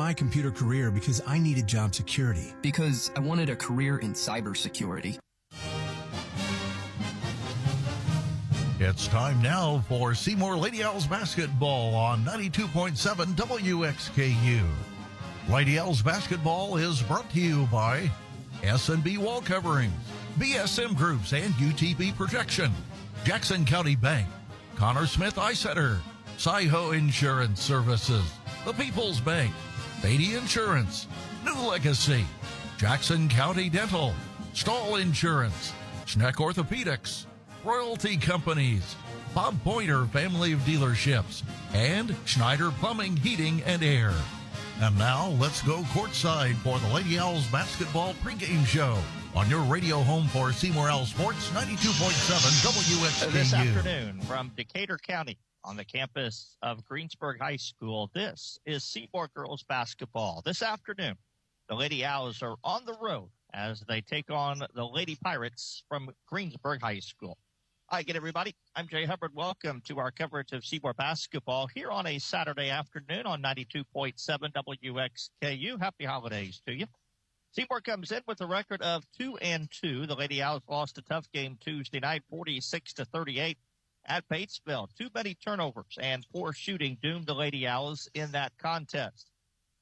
my computer career because I needed job security. Because I wanted a career in cybersecurity. It's time now for Seymour Lady Owls basketball on 92.7 WXKU. Lady Owls basketball is brought to you by S&B Wall Coverings, BSM Groups and UTB Protection, Jackson County Bank, Connor Smith Eye Center, Saiho Insurance Services, The People's Bank, Beatty Insurance, New Legacy, Jackson County Dental, Stahl Insurance, Schneck Orthopedics, Royalty Companies, Bob Pointer Family of Dealerships, and Schneider Plumbing, Heating, and Air. And now, let's go courtside for the Lady Owls basketball pregame show on your radio home for Seymour Owls Sports 92.7 WXKU. This afternoon from Decatur County on the campus of Greensburg High School, this is Seymour girls basketball. This afternoon, the Lady Owls are on the road as they take on the Lady Pirates from Greensburg High School. Hi again, everybody. I'm Jay Hubbard. Welcome to our coverage of Seymour basketball here on a Saturday afternoon on 92.7 WXKU. Happy holidays to you. Seymour comes in with a record of 2-2. The Lady Owls lost a tough game Tuesday night, 46-38 at Batesville. Too many turnovers and poor shooting doomed the Lady Owls in that contest.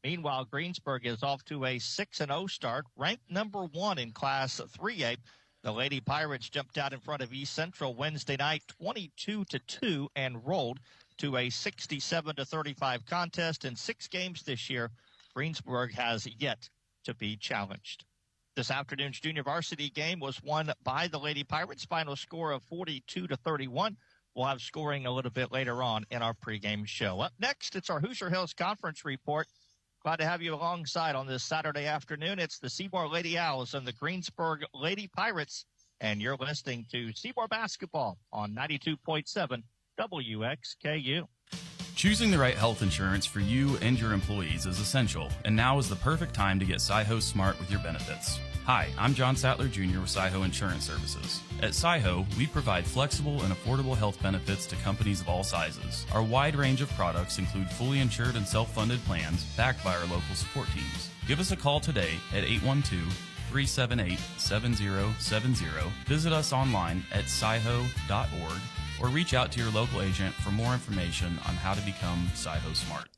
Meanwhile, Greensburg is off to a 6-0 start, ranked number 1 in Class 3A. The Lady Pirates jumped out in front of East Central Wednesday night, 22-2, and rolled to a 67-35 contest. In 6 games this year, Greensburg has yet to be challenged. This afternoon's junior varsity game was won by the Lady Pirates. Final score of 42-31. We'll have scoring a little bit later on in our pregame show. Up next, it's our Hoosier Hills Conference report. Glad to have you alongside on this Saturday afternoon. It's the Seymour Lady Owls and the Greensburg Lady Pirates, and you're listening to Seymour Basketball on 92.7 WXKU. Choosing the right health insurance for you and your employees is essential, and now is the perfect time to get Saiho Smart with your benefits. Hi, I'm John Sattler Jr. with Saiho Insurance Services. At Saiho, we provide flexible and affordable health benefits to companies of all sizes. Our wide range of products include fully insured and self-funded plans backed by our local support teams. Give us a call today at 812-378-7070. Visit us online at saiho.org or reach out to your local agent for more information on how to become Saiho Smart.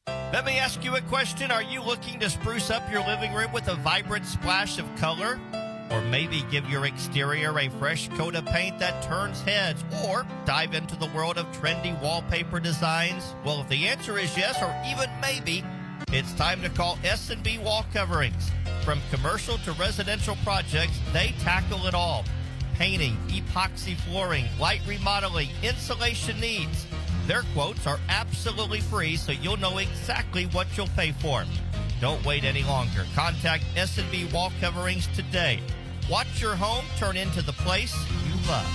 Let me ask you a question. Are you looking to spruce up your living room with a vibrant splash of color? Or maybe give your exterior a fresh coat of paint that turns heads? Or dive into the world of trendy wallpaper designs? Well, if the answer is yes, or even maybe, it's time to call S&B Wall Coverings. From commercial to residential projects, they tackle it all. Painting, epoxy flooring, light remodeling, insulation needs. Their quotes are absolutely free, so you'll know exactly what you'll pay for. Don't wait any longer. Contact S&B Wall Coverings today. Watch your home turn into the place you love.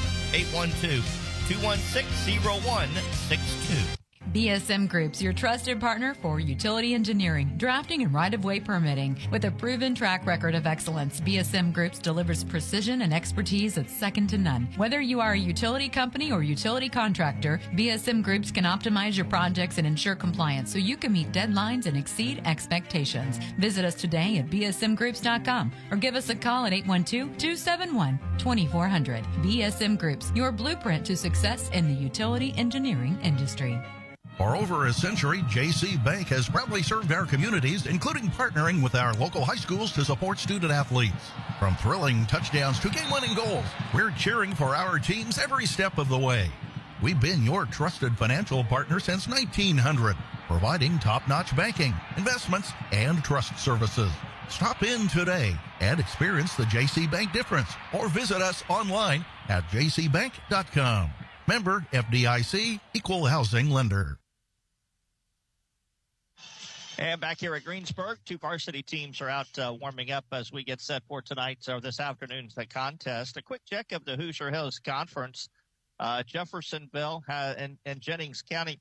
812-216-0162. BSM Group's your trusted partner for utility engineering, drafting, and right-of-way permitting. With a proven track record of excellence, BSM Groups delivers precision and expertise that's second to none. Whether you are a utility company or utility contractor, BSM Groups can optimize your projects and ensure compliance so you can meet deadlines and exceed expectations. Visit us today at bsmgroups.com or give us a call at 812-271-2400. BSM Groups, your blueprint to success in the utility engineering industry. For over a century, J.C. Bank has proudly served our communities, including partnering with our local high schools to support student athletes. From thrilling touchdowns to game-winning goals, we're cheering for our teams every step of the way. We've been your trusted financial partner since 1900, providing top-notch banking, investments, and trust services. Stop in today and experience the J.C. Bank difference, or visit us online at jcbank.com. Member FDIC, Equal Housing Lender. And back here at Greensburg, 2 varsity teams are out warming up as we get set for tonight's or this afternoon's contest. A quick check of the Hoosier Hills Conference. Jeffersonville and Jennings County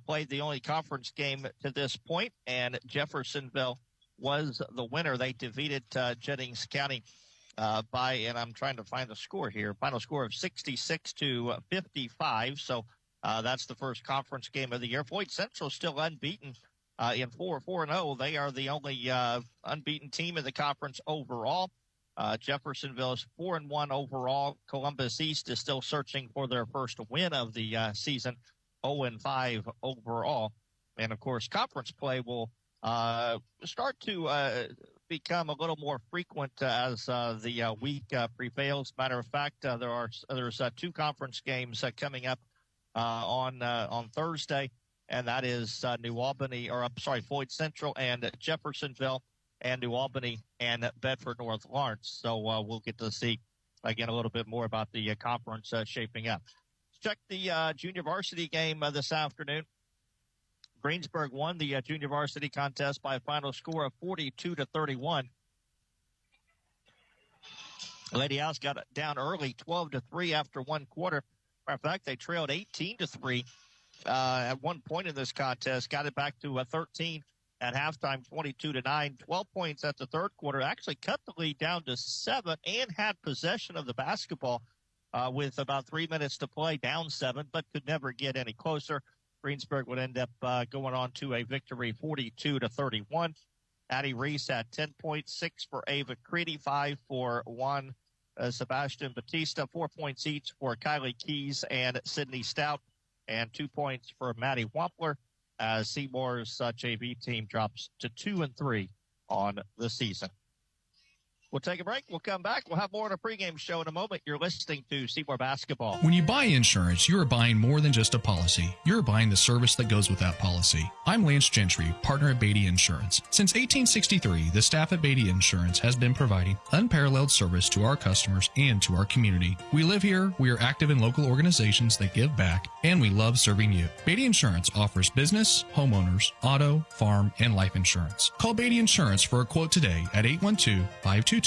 played the only conference game to this point, and Jeffersonville was the winner. They defeated Jennings County by, and I'm trying to find the score here, final score of 66-55. So that's the first conference game of the year. Floyd Central still unbeaten in 4-4-0. They are the only unbeaten team in the conference overall. Jeffersonville is 4-1 overall. Columbus East is still searching for their first win of the season, 0-5 overall. And, of course, conference play will start to become a little more frequent as the week prevails. Matter of fact, there's 2 conference games coming up on Thursday, and that is Floyd Central and Jeffersonville, and New Albany and Bedford North Lawrence. So we'll get to see, again, a little bit more about the conference shaping up. Let's check the junior varsity game this afternoon. Greensburg won the junior varsity contest by a final score of 42-31. Lady Owls got it down early, 12-3 after one quarter. Matter of fact, they trailed 18-3 at one point in this contest, got it back to 13 at halftime, 22-9, 12 points at the third quarter, actually cut the lead down to 7 and had possession of the basketball with about 3 minutes to play, down 7, but could never get any closer. Greensburg would end up going on to a victory, 42-31. Addie Reese had 10 points, 6 for Ava Creedy, 5 for Juan Sebastian Batista, 4 points each for Kylie Keys and Sydney Stout, and 2 points for Maddie Wampler, as Seymour's JV team drops to 2-3 on the season. We'll take a break. We'll come back. We'll have more on a pregame show in a moment. You're listening to Seymour Basketball. When you buy insurance, you are buying more than just a policy. You're buying the service that goes with that policy. I'm Lance Gentry, partner at Beatty Insurance. Since 1863, the staff at Beatty Insurance has been providing unparalleled service to our customers and to our community. We live here, we are active in local organizations that give back, and we love serving you. Beatty Insurance offers business, homeowners, auto, farm, and life insurance. Call Beatty Insurance for a quote today at 812-522-5640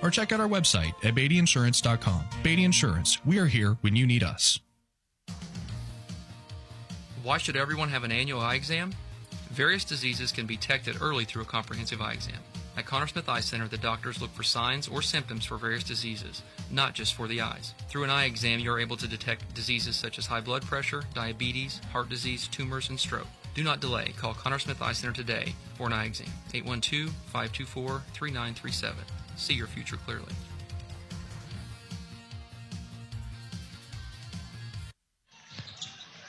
or check out our website at beattyinsurance.com. Beatty Insurance, we are here when you need us. Why should everyone have an annual eye exam? Various diseases can be detected early through a comprehensive eye exam. At Connor Smith Eye Center, the doctors look for signs or symptoms for various diseases, not just for the eyes. Through an eye exam, you are able to detect diseases such as high blood pressure, diabetes, heart disease, tumors, and stroke. Do not delay. Call Connor Smith Eye Center today for an eye exam. 812-524-3937. See your future clearly.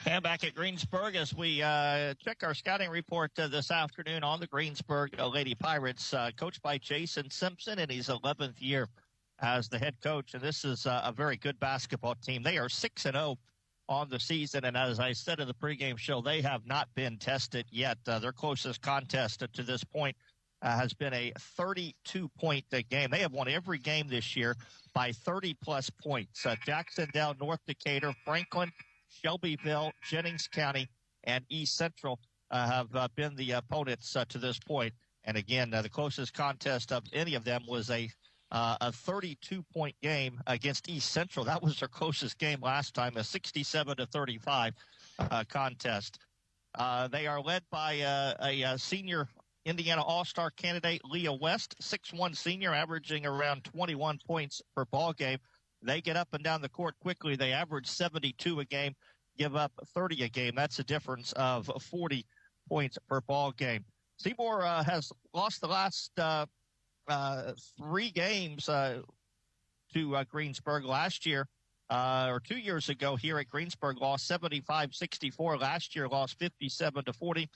And back at Greensburg as we check our scouting report this afternoon on the Greensburg Lady Pirates, coached by Jason Simpson in his 11th year as the head coach. And this is a very good basketball team. They are 6-0 on the season, and as I said in the pregame show, they have not been tested yet. Their closest contest to this point has been a 32-point game. They have won every game this year by 30-plus points. Jacksonville, North Decatur, Franklin, Shelbyville, Jennings County, and East Central have been the opponents to this point. And again, the closest contest of any of them was a 32-point game against East Central. That was their closest game last time, a 67-35 contest. They are led by a senior Indiana All-Star candidate, Leah West, 6'1" senior, averaging around 21 points per ball game. They get up and down the court quickly. They average 72 a game, give up 30 a game. That's a difference of 40 points per ball game. Seymour has lost the last 3 games to Greensburg last year, or 2 years ago here at Greensburg, lost 75-64. Last year, lost 57-40.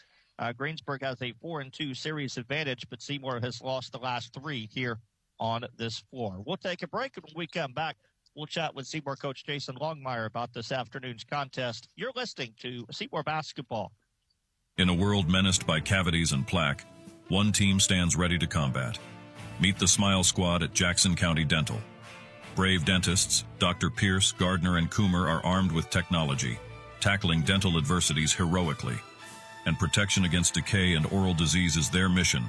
Greensburg has a 4-2 series advantage, but Seymour has lost the last 3 here on this floor. We'll take a break, and when we come back, we'll chat with Seymour coach Jason Longmire about this afternoon's contest. You're listening to Seymour Basketball. In a world menaced by cavities and plaque, one team stands ready to combat. Meet the Smile Squad at Jackson County Dental. Brave dentists, Dr. Pierce, Gardner, and Coomer are armed with technology, tackling dental adversities heroically. And protection against decay and oral disease is their mission.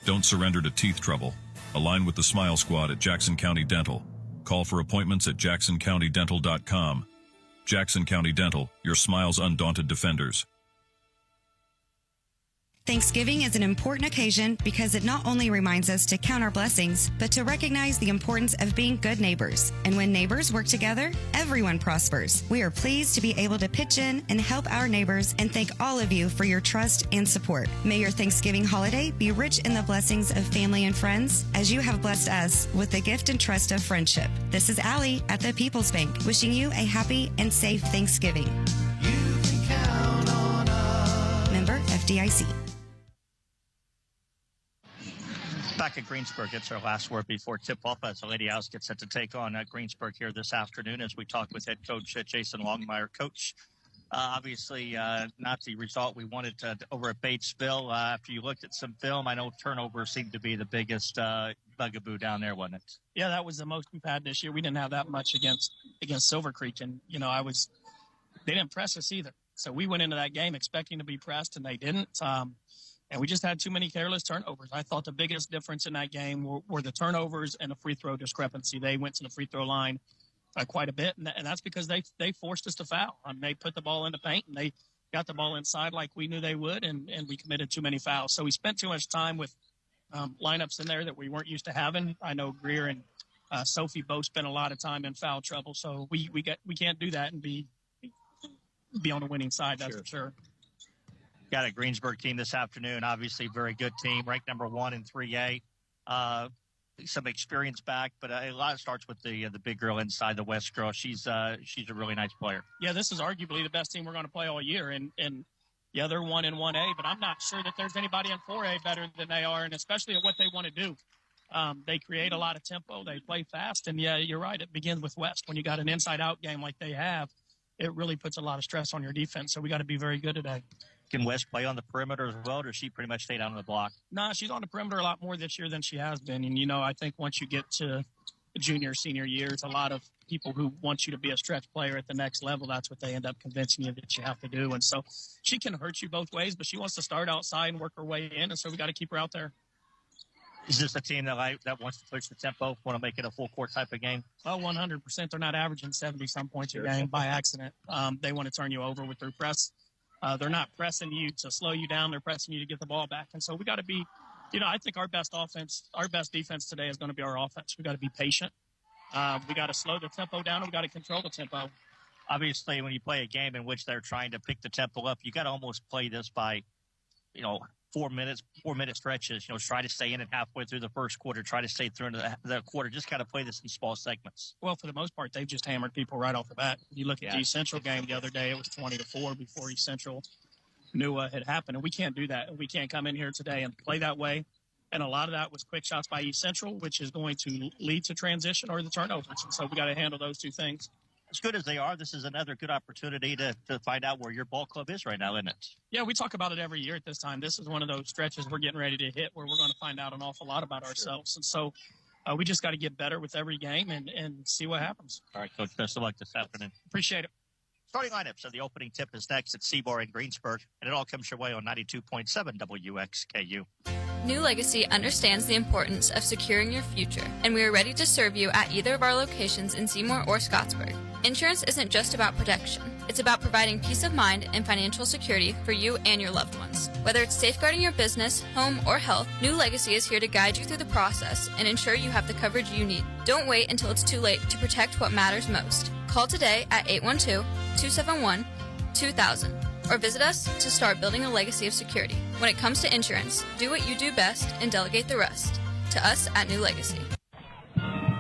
Don't surrender to teeth trouble. Align with the Smile Squad at Jackson County Dental. Call for appointments at jacksoncountydental.com. Jackson County Dental, your smile's undaunted defenders. Thanksgiving is an important occasion because it not only reminds us to count our blessings, but to recognize the importance of being good neighbors. And when neighbors work together, everyone prospers. We are pleased to be able to pitch in and help our neighbors and thank all of you for your trust and support. May your Thanksgiving holiday be rich in the blessings of family and friends as you have blessed us with the gift and trust of friendship. This is Allie at the People's Bank wishing you a happy and safe Thanksgiving. You can count on us. Member FDIC. Back at Greensburg, it's our last word before tip-off as the Lady Owls get set to take on Greensburg here this afternoon as we talk with head coach Jason Longmire. Coach, obviously not the result we wanted over at Batesville. After you looked at some film, I know turnover seemed to be the biggest bugaboo down there, wasn't it? Yeah, that was the most we've had this year. We didn't have that much against Silver Creek, and they didn't press us either. So we went into that game expecting to be pressed, and they didn't. And we just had too many careless turnovers. I thought the biggest difference in that game were the turnovers and the free throw discrepancy. They went to the free throw line quite a bit, and that's because they forced us to foul. They put the ball in the paint, and they got the ball inside like we knew they would, and we committed too many fouls. So we spent too much time with lineups in there that we weren't used to having. I know Greer and Sophie both spent a lot of time in foul trouble, so we can't do that and be on the winning side, that's for sure. Got a Greensburg team this afternoon, obviously very good team, ranked number 1 in 3A. Some experience back, but a lot starts with the big girl inside, the West girl. She's a really nice player. Yeah, this is arguably the best team we're going to play all year, and yeah, they're 1 in 1A, but I'm not sure that there's anybody in 4A better than they are, and especially at what they want to do. They create a lot of tempo, they play fast, and yeah, you're right, it begins with West. When you got an inside-out game like they have, it really puts a lot of stress on your defense, so we got to be very good today. Can West play on the perimeter as well, or does she pretty much stay down on the block? No, she's on the perimeter a lot more this year than she has been. And, I think once you get to junior, senior years, a lot of people who want you to be a stretch player at the next level, that's what they end up convincing you that you have to do. And so she can hurt you both ways, but she wants to start outside and work her way in, and so we got to keep her out there. Is this a team that wants to push the tempo, want to make it a full-court type of game? Oh, 100%. They're not averaging 70-some points a game by accident. They want to turn you over with their press. They're not pressing you to slow you down. They're pressing you to get the ball back. And so we got to be, I think our best defense today is going to be our offense. We got to be patient. We got to slow the tempo down, and we got to control the tempo. Obviously, when you play a game in which they're trying to pick the tempo up, you got to almost play this by, 4-minute stretches. Try to stay in it halfway through the first quarter. Try to stay through into the quarter. Just kind of play this in small segments. Well, for the most part, they've just hammered people right off the bat. You look at the East Central game the other day; it was 20-4 before East Central knew what had happened, and we can't do that. We can't come in here today and play that way. And a lot of that was quick shots by East Central, which is going to lead to transition or the turnovers. And so we got to handle those two things. As good as they are, this is another good opportunity to find out where your ball club is right now, isn't it? Yeah, we talk about it every year at this time. This is one of those stretches we're getting ready to hit where we're going to find out an awful lot about ourselves. And so we just got to get better with every game and see what happens. All right, Coach, best of luck this afternoon. Appreciate it. Starting lineups of the opening tip is next at Seymour and Greensburg, and it all comes your way on 92.7 WXKU. New Legacy understands the importance of securing your future, and we are ready to serve you at either of our locations in Seymour or Scottsburg. Insurance isn't just about protection. It's about providing peace of mind and financial security for you and your loved ones. Whether it's safeguarding your business, home, or health, New Legacy is here to guide you through the process and ensure you have the coverage you need. Don't wait until it's too late to protect what matters most. Call today at 812-271-2000 or visit us to start building a legacy of security. When it comes to insurance, do what you do best and delegate the rest. To us at New Legacy.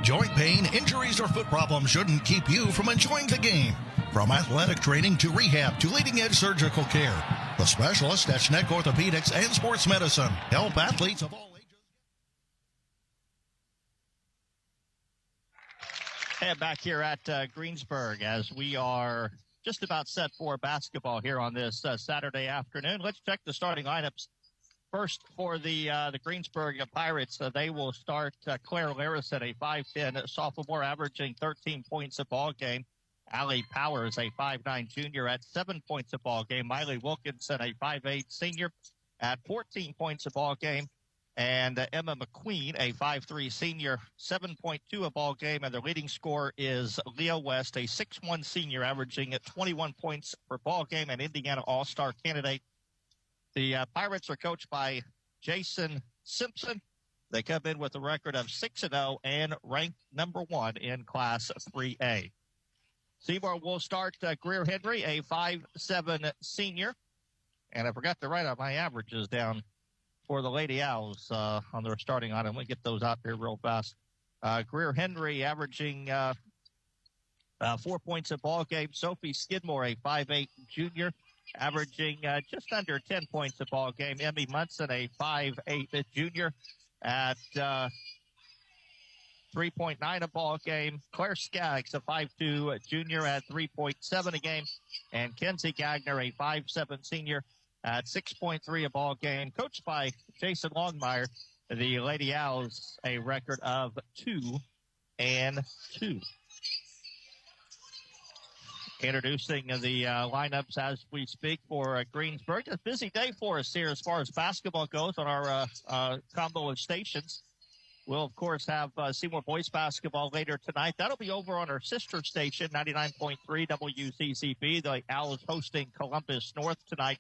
Joint pain, injuries, or foot problems shouldn't keep you from enjoying the game. From athletic training to rehab to leading-edge surgical care, the specialists at Schneck Orthopedics and Sports Medicine help athletes of all ages. And back here at Greensburg as we are just about set for basketball here on this Saturday afternoon. Let's check the starting lineups. First, for the Greensburg Pirates, they will start Claire Larison, a 5'10 sophomore, averaging 13 points a ball game. Allie Powers, a 5'9 junior, at 7 points a ball game. Miley Wilkinson, a 5'8 senior, at 14 points a ball game. And Emma McQueen, a 5'3 senior, 7.2 a ball game. And their leading scorer is Leah West, a 6'1 senior, averaging at 21 points per ball game, and Indiana All-Star candidate. The Pirates are coached by Jason Simpson. They come in with a record of 6-0 and ranked number 1 in Class 3A. Seymour will start Greer Henry, a 5'7" senior. And I forgot to write out my averages down for the Lady Owls on their starting line. I'm going to get those out there real fast. Greer Henry averaging 4 points a ball game. Sophie Skidmore, a 5'8" junior, averaging just under 10 points a ball game. Emmy Munson, a 5'8" junior, at 3.9 a ball game. Claire Skaggs, a 5'2" junior, at 3.7 a game. And Kenzie Gagner, a 5'7" senior, at 6.3 a ball game. Coached by Jason Longmire, the Lady Owls, a record of 2-2. Introducing the lineups as we speak for Greensburg. A busy day for us here as far as basketball goes on our combo of stations. We'll, of course, have Seymour boys basketball later tonight. That'll be over on our sister station, 99.3 WCCB. The Owls hosting Columbus North tonight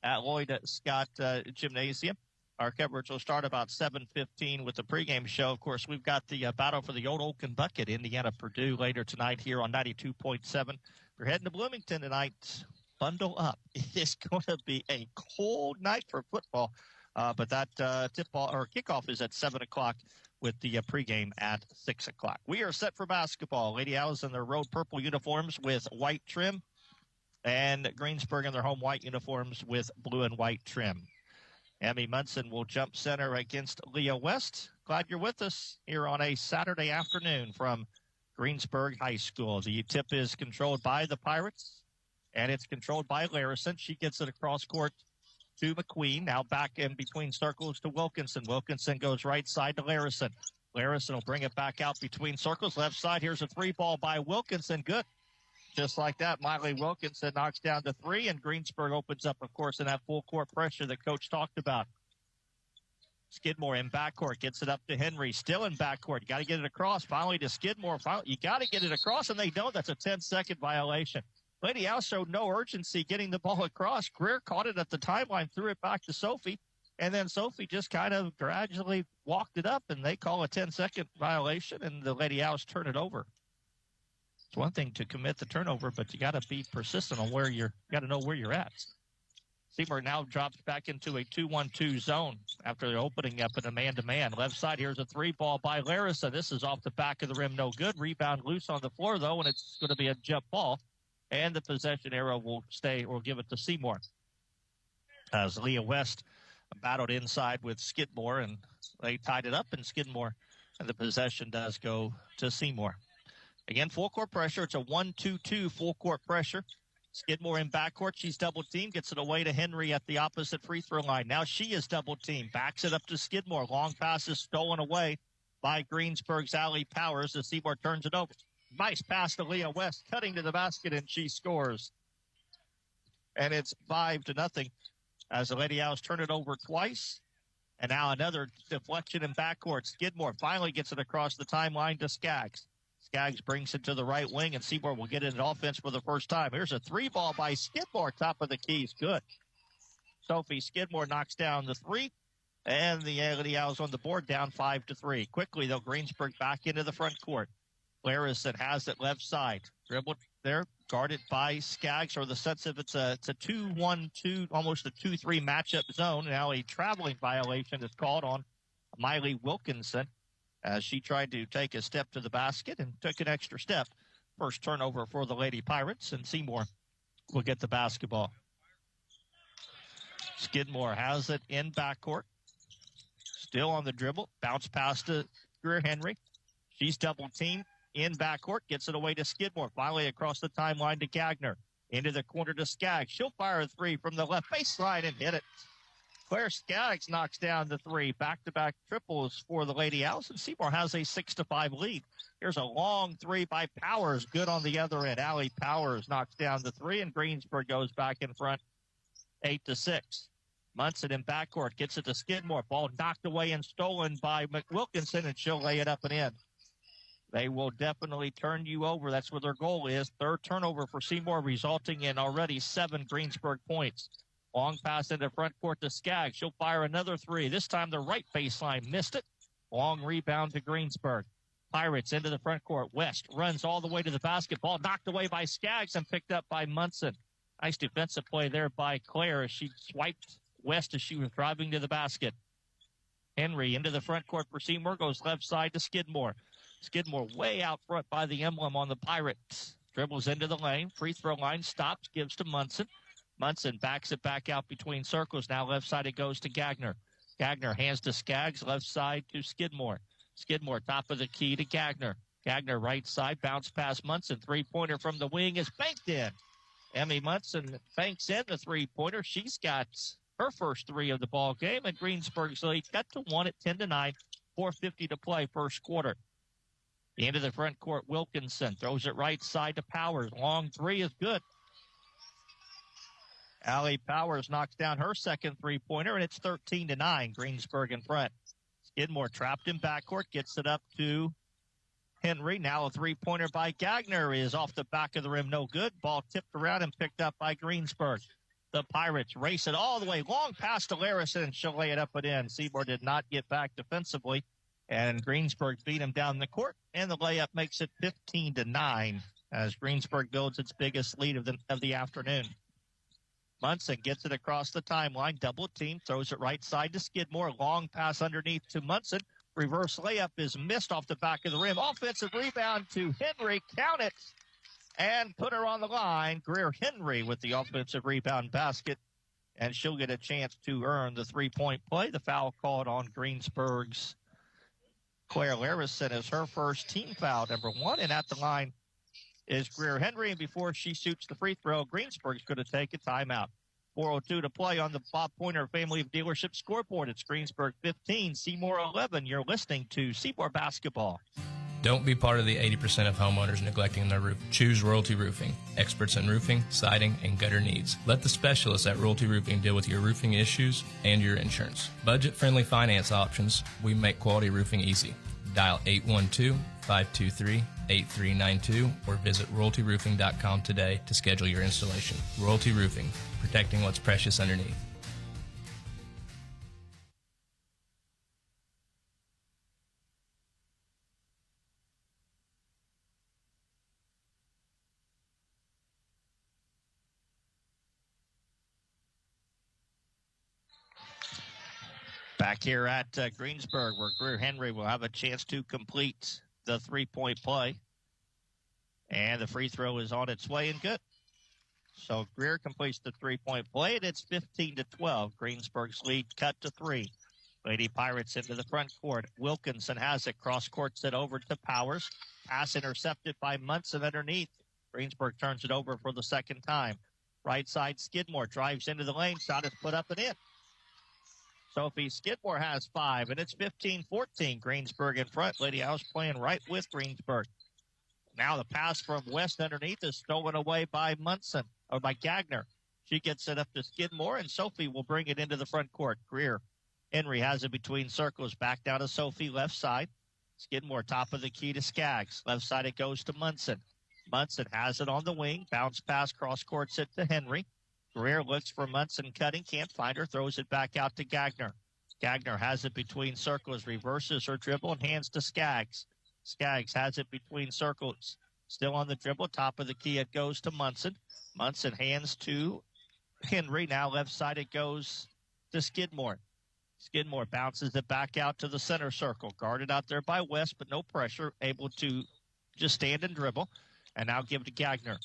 at Lloyd Scott Gymnasium. Our coverage will start about 7:15 with the pregame show. Of course, we've got the battle for the old Oaken Bucket, Indiana-Purdue, later tonight here on 92.7. We're heading to Bloomington tonight. Bundle up. It is going to be a cold night for football, but that tip-ball or kickoff is at 7 o'clock with the pregame at 6 o'clock. We are set for basketball. Lady Owls in their road purple uniforms with white trim, and Greensburg in their home white uniforms with blue and white trim. Emmy Munson will jump center against Leah West. Glad you're with us here on a Saturday afternoon from Greensburg High School. The tip is controlled by the Pirates, and it's controlled by Larison. She gets it across court to McQueen. Now back in between circles to Wilkinson. Wilkinson goes right side to Larison. Larison will bring it back out between circles. Left side, here's a 3-ball by Wilkinson. Good. Just like that, Miley Wilkinson knocks down the 3, and Greensburg opens up, of course, in that full court pressure that Coach talked about. Skidmore in backcourt, gets it up to Henry, still in backcourt. You got to get it across. Finally to Skidmore. You got to get it across, and they don't. That's a 10-second violation. Lady Owls showed no urgency getting the ball across. Greer caught it at the timeline, threw it back to Sophie, and then Sophie just kind of gradually walked it up, and they call a 10-second violation, and the Lady Owls turn it over. It's one thing to commit the turnover, but you got to be persistent on where you got to know where you're at. Seymour now drops back into a 2-1-2 zone after opening up in a man-to-man. Left side, here's a 3-ball by Larissa. This is off the back of the rim, no good. Rebound loose on the floor, though, and it's going to be a jump ball. And the possession arrow will stay or give it to Seymour. As Leah West battled inside with Skidmore, and they tied it up, and Skidmore, and the possession does go to Seymour. Again, full court pressure. It's a 1-2-2 full court pressure. Skidmore in backcourt. She's double teamed. Gets it away to Henry at the opposite free throw line. Now she is double teamed. Backs it up to Skidmore. Long pass is stolen away by Greensburg's Allie Powers as Seymour turns it over. Nice pass to Leah West, cutting to the basket, and she scores. And it's 5-0 as the Lady Owls turn it over twice. And now another deflection in backcourt. Skidmore finally gets it across the timeline to Skaggs. Skaggs brings it to the right wing, and Seymour will get it in offense for the first time. Here's a 3-ball by Skidmore, top of the keys. Good. Sophie Skidmore knocks down the 3, and the Lady Owls on the board down 5-3. Quickly, though, Greensburg back into the front court. Larison has it left side. Dribbled there, guarded by Skaggs, or the sense of it's a 2-1-2, almost a 2-3 matchup zone. Now a traveling violation is called on Miley Wilkinson, as she tried to take a step to the basket and took an extra step. First turnover for the Lady Pirates, and Seymour will get the basketball. Skidmore has it in backcourt. Still on the dribble. Bounce pass to Greer Henry. She's double teamed in backcourt. Gets it away to Skidmore. Finally across the timeline to Gagner. Into the corner to Skaggs. She'll fire a 3 from the left baseline and hit it. Claire Skaggs knocks down the 3. Back-to-back triples for the Lady Owls, and Seymour has a 6-5 lead. Here's a long 3 by Powers. Good on the other end. Allie Powers knocks down the 3, and Greensburg goes back in front 8-6. Munson in backcourt gets it to Skidmore. Ball knocked away and stolen by McWilkinson, and she'll lay it up and in. They will definitely turn you over. That's what their goal is. Third turnover for Seymour, resulting in already 7 Greensburg points. Long pass into front court to Skaggs. She'll fire another three. This time the right baseline missed it. Long rebound to Greensburg. Pirates into the front court. West runs all the way to the basketball. Knocked away by Skaggs and picked up by Munson. Nice defensive play there by Claire as she swiped West as she was driving to the basket. Henry into the front court for Seymour. Goes left side to Skidmore. Skidmore way out front by the emblem on the Pirates. Dribbles into the lane. Free throw line stops. Gives to Munson. Munson backs it back out between circles. Now left side it goes to Gagner. Gagner hands to Skaggs. Left side to Skidmore. Skidmore top of the key to Gagner. Gagner right side. Bounce past Munson. Three-pointer from the wing is banked in. Emmy Munson banks in the three-pointer. She's got her first three of the ball game, and Greensburg's lead got to 1 at 10-9. 4:50 to play first quarter. Into the front court, Wilkinson throws it right side to Powers. Long three is good. Allie Powers knocks down her second three-pointer, and it's 13-9. Greensburg in front. Skidmore trapped in backcourt, gets it up to Henry. Now a three-pointer by Gagner is off the back of the rim, no good. Ball tipped around and picked up by Greensburg. The Pirates race it all the way. Long pass to Larison, and she'll lay it up and in. Seymour did not get back defensively, and Greensburg beat him down the court, and the layup makes it 15-9 as Greensburg builds its biggest lead of the afternoon. Munson gets it across the timeline. Double team. Throws it right side to Skidmore. Long pass underneath to Munson. Reverse layup is missed off the back of the rim. Offensive rebound to Henry. Count it. And put her on the line. Greer Henry with the offensive rebound basket. And she'll get a chance to earn the three-point play. The foul called on Greensburg's Claire Larison is her first team foul, number 1. And at the line is Greer Henry, and before she shoots the free throw, Greensburg's going to take a timeout. 4:02 to play on the Bob Pointer Family of Dealership scoreboard. It's Greensburg 15, Seymour 11. You're listening to Seymour Basketball. Don't be part of the 80% of homeowners neglecting their roof. Choose Royalty Roofing, experts in roofing, siding, and gutter needs. Let the specialists at Royalty Roofing deal with your roofing issues and your insurance. Budget-friendly finance options. We make quality roofing easy. Dial 812-523-8392 or visit royaltyroofing.com today to schedule your installation. Royalty Roofing, protecting what's precious underneath. Back here at Greensburg, where Greer Henry will have a chance to complete the three-point play. And the free throw is on its way and good. So Greer completes the three-point play, and it's 15-12. Greensburg's lead cut to 3. Lady Pirates into the front court. Wilkinson has it, cross-courts it over to Powers. Pass intercepted by Munson underneath. Greensburg turns it over for the second time. Right side, Skidmore drives into the lane. Shot is put up and in. Sophie Skidmore has 5, and it's 15-14. Greensburg in front. Lady House playing right with Greensburg. Now the pass from West underneath is stolen away by Munson, or by Gagner. She gets it up to Skidmore, and Sophie will bring it into the front court. Greer Henry has it between circles. Back down to Sophie, left side. Skidmore top of the key to Skaggs. Left side it goes to Munson. Munson has it on the wing. Bounce pass, cross courts it to Henry. Greer looks for Munson cutting, can't find her, throws it back out to Gagner. Gagner has it between circles, reverses her dribble and hands to Skaggs. Skaggs has it between circles. Still on the dribble, top of the key it goes to Munson. Munson hands to Henry. Now left side it goes to Skidmore. Skidmore bounces it back out to the center circle. Guarded out there by West, but no pressure. Able to just stand and dribble. And now give to Gagner.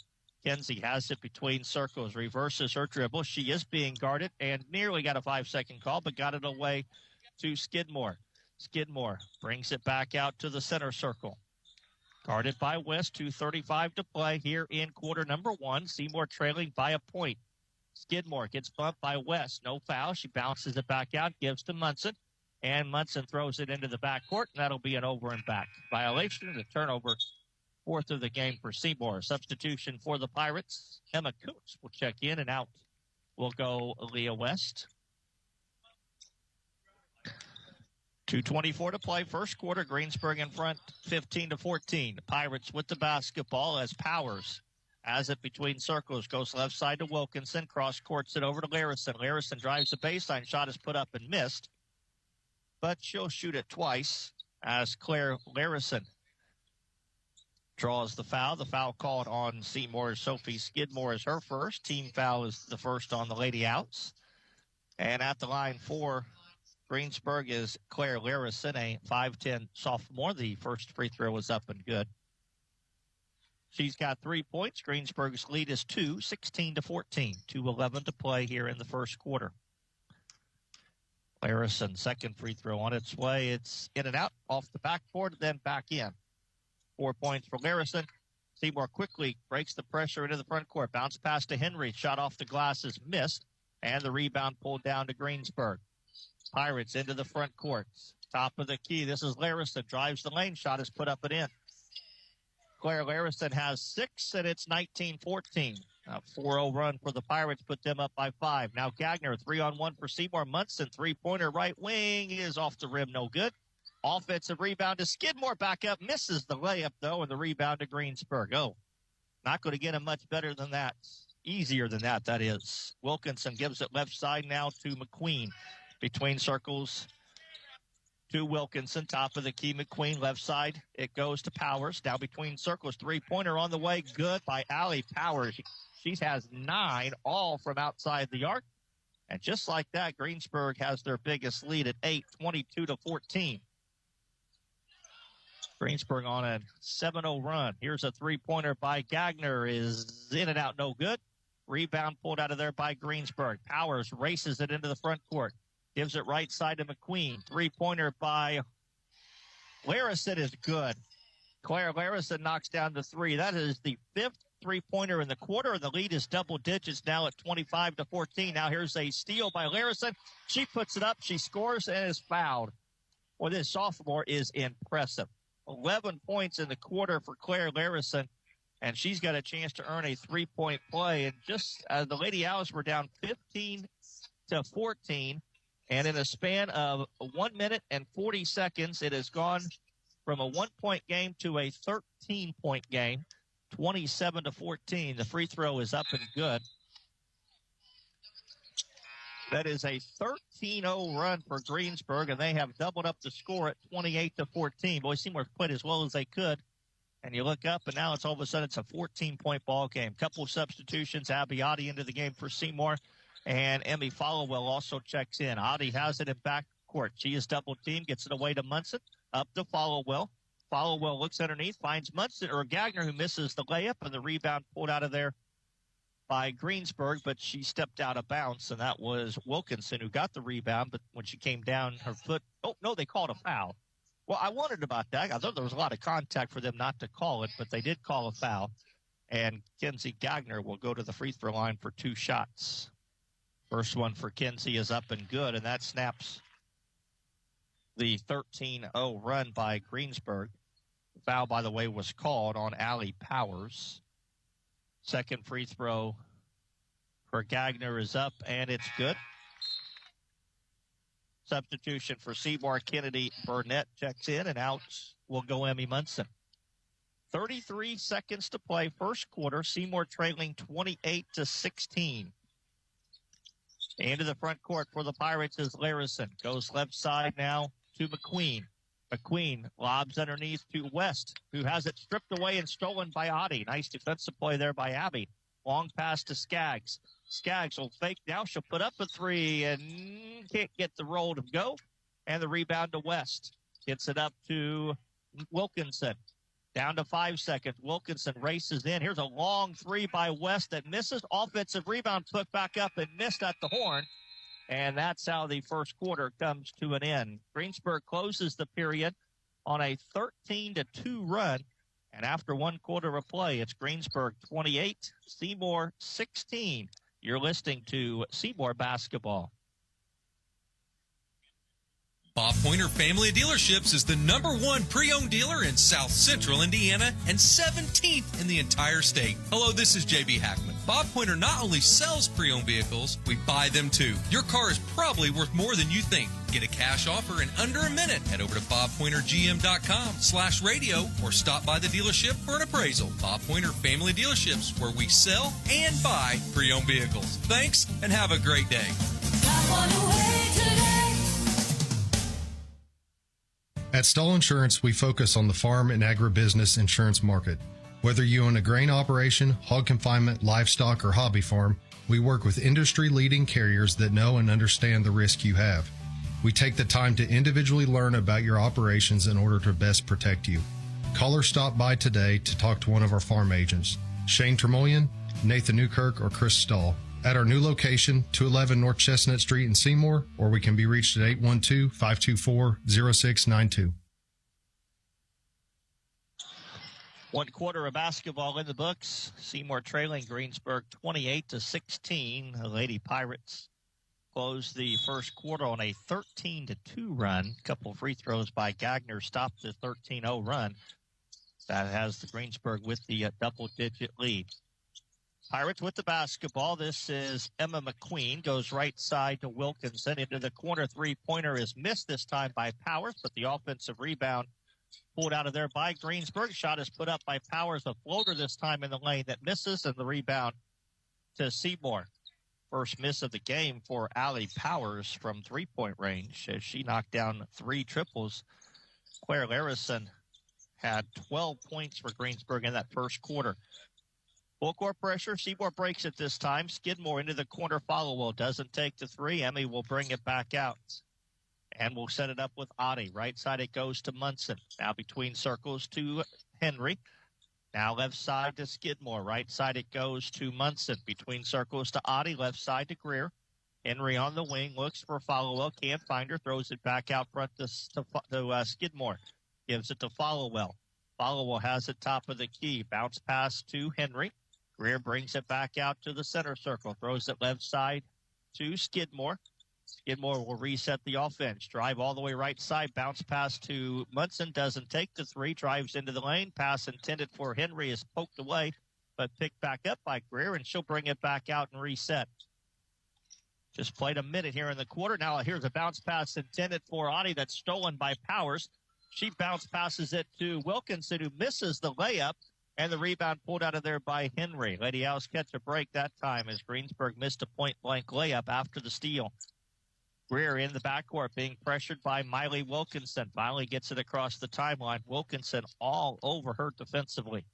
Kenzie has it between circles, reverses her dribble. She is being guarded and nearly got a 5-second call, but got it away to Skidmore. Skidmore brings it back out to the center circle. Guarded by West, 2:35 to play here in quarter number 1. Seymour trailing by a point. Skidmore gets bumped by West. No foul. She bounces it back out, gives to Munson, and Munson throws it into the backcourt, and that'll be an over and back violation. The turnover, 4th of the game for Seymour. Substitution for the Pirates. Emma Coots will check in, and out will go Aaliyah West. 2:24 to play. First quarter, Greensburg in front, 15-14. The Pirates with the basketball as Powers Has it between circles, goes left side to Wilkinson, cross courts it over to Larison. Larison drives the baseline, shot is put up and missed, but she'll shoot it twice as Claire Larison draws the foul. The foul called on Seymour. Sophie Skidmore is her first. Team foul is the first on the Lady Outs. And at the line for Greensburg is Claire Larison, a 5'10 sophomore. The first free throw was up and good. She's got 3 points. Greensburg's lead is 2, 16-14. 2:11 to play here in the first quarter. Larison, second free throw on its way. It's in and out, off the backboard, then back in. 4 points for Larison. Seymour quickly breaks the pressure into the front court. Bounce pass to Henry. Shot off the glass is missed. And the rebound pulled down to Greensburg. Pirates into the front court. Top of the key. This is Larison. Drives the lane. Shot is put up and in. Claire Larison has 6, and it's 19-14. A 4-0 run for the Pirates put them up by 5. Now Gagner, 3-on-1 for Seymour. Munson, three-pointer right wing is off the rim, no good. Offensive rebound to Skidmore, back up, misses the layup, though, and the rebound to Greensburg. Oh, not going to get him much better than that. Easier than that, that is. Wilkinson gives it left side now to McQueen. Between circles to Wilkinson, top of the key, McQueen, left side. It goes to Powers. Now between circles, three-pointer on the way, good by Allie Powers. She has 9, all from outside the arc. And just like that, Greensburg has their biggest lead at 8, 22-14. Greensburg on a 7-0 run. Here's a three-pointer by Gagner, is in and out, no good. Rebound pulled out of there by Greensburg. Powers races it into the front court. Gives it right side to McQueen. Three-pointer by Larison is good. Claire Larison knocks down the 3. That is the 5th three-pointer in the quarter, and the lead is double digits now at 25-14. Now here's a steal by Larison. She puts it up, she scores, and is fouled. Well, this sophomore is impressive. 11 points in the quarter for Claire Larison, and she's got a chance to earn a 3-point play. And just the Lady Owls were down 15-14. And in a span of 1 minute and 40 seconds, it has gone from a 1-point game to a 13-point game, 27-14. The free throw is up and good. That is a 13-0 run for Greensburg, and they have doubled up the score at 28-14. Boy, Seymour played as well as they could. And you look up, and now it's all of a sudden it's a 14-point ball game. Couple of substitutions. Abby Oddie into the game for Seymour. And Emmy Followell also checks in. Oddie has it in back court. She is double teamed, gets it away to Munson, up to Followell. Followell looks underneath, finds Munson or Gagner, who misses the layup, and the rebound pulled out of there by Greensburg, but she stepped out of bounds, and that was Wilkinson who got the rebound. But when she came down, her foot, oh, no, they called a foul. Well, I wondered about that. I thought there was a lot of contact for them not to call it, but they did call a foul. And Kenzie Gagner will go to the free throw line for 2 shots. First one for Kenzie is up and good, and that snaps the 13-0 run by Greensburg. The foul, by the way, was called on Allie Powers. Second free throw for Gagner is up, and it's good. Substitution for Seymour, Kennedy Burnett checks in, and out will go Emmy Munson. 33 seconds to play, first quarter. Seymour trailing 28-16. Into the front court for the Pirates is Larison. Goes left side now to McQueen. McQueen lobs underneath to West, who has it stripped away and stolen by Oddie. Nice defensive play there by Abby. Long pass to Skaggs. Skaggs will fake now. She'll put up a 3 and can't get the roll to go. And the rebound to West. Gets it up to Wilkinson. Down to 5 seconds. Wilkinson races in. Here's a long 3 by West that misses. Offensive rebound put back up and missed at the horn. And that's how the first quarter comes to an end. Greensburg closes the period on a 13-2 run. And after 1 quarter of play, it's Greensburg 28, Seymour 16. You're listening to Seymour Basketball. Bob Pointer Family of Dealerships is the #1 pre-owned dealer in South Central Indiana and 17th in the entire state. Hello, this is JB Hackman. Bob Pointer not only sells pre-owned vehicles, we buy them too. Your car is probably worth more than you think. Get a cash offer in under a minute. Head over to bobpointergm.com/radio or stop by the dealership for an appraisal. Bob Pointer Family Dealerships, where we sell and buy pre-owned vehicles. Thanks and have a great day. At Stahl Insurance, we focus on the farm and agribusiness insurance market. Whether you own a grain operation, hog confinement, livestock, or hobby farm, we work with industry-leading carriers that know and understand the risk you have. We take the time to individually learn about your operations in order to best protect you. Call or stop by today to talk to one of our farm agents, Shane Tremoyan, Nathan Newkirk, or Chris Stahl, at our new location, 211 North Chestnut Street in Seymour, or we can be reached at 812-524-0692. 1 quarter of basketball in the books. Seymour trailing Greensburg 28-16. The Lady Pirates closed the first quarter on a 13-2 run. A couple free throws by Gagner stopped the 13-0 run. That has the Greensburg with the double-digit lead. Pirates with the basketball. This is Emma McQueen. Goes right side to Wilkinson. Into the corner. Three-pointer is missed this time by Powers, but the offensive rebound pulled out of there by Greensburg. Shot is put up by Powers. A floater this time in the lane that misses, and the rebound to Seymour. First miss of the game for Allie Powers from three-point range as she knocked down 3 triples. Claire Larison had 12 points for Greensburg in that first quarter. Full court pressure. Seymour breaks it this time. Skidmore into the corner. Followell doesn't take the 3. Emmy will bring it back out. And we'll set it up with Oddie. Right side it goes to Munson. Now between circles to Henry. Now left side to Skidmore. Right side it goes to Munson. Between circles to Oddie. Left side to Greer. Henry on the wing. Looks for Followell. Can't find her. Throws it back out front to Skidmore. Gives it to Followell. Followell has it top of the key. Bounce pass to Henry. Greer brings it back out to the center circle. Throws it left side to Skidmore. Skidmore will reset the offense. Drive all the way right side. Bounce pass to Munson. Doesn't take the 3. Drives into the lane. Pass intended for Henry is poked away, but picked back up by Greer, and she'll bring it back out and reset. Just played a minute here in the quarter. Now here's a bounce pass intended for Oddie that's stolen by Powers. She bounce passes it to Wilkinson, who misses the layup. And the rebound pulled out of there by Henry. Lady Owls catch a break that time as Greensburg missed a point-blank layup after the steal. Greer in the backcourt being pressured by Miley Wilkinson. Miley gets it across the timeline. Wilkinson all over her defensively.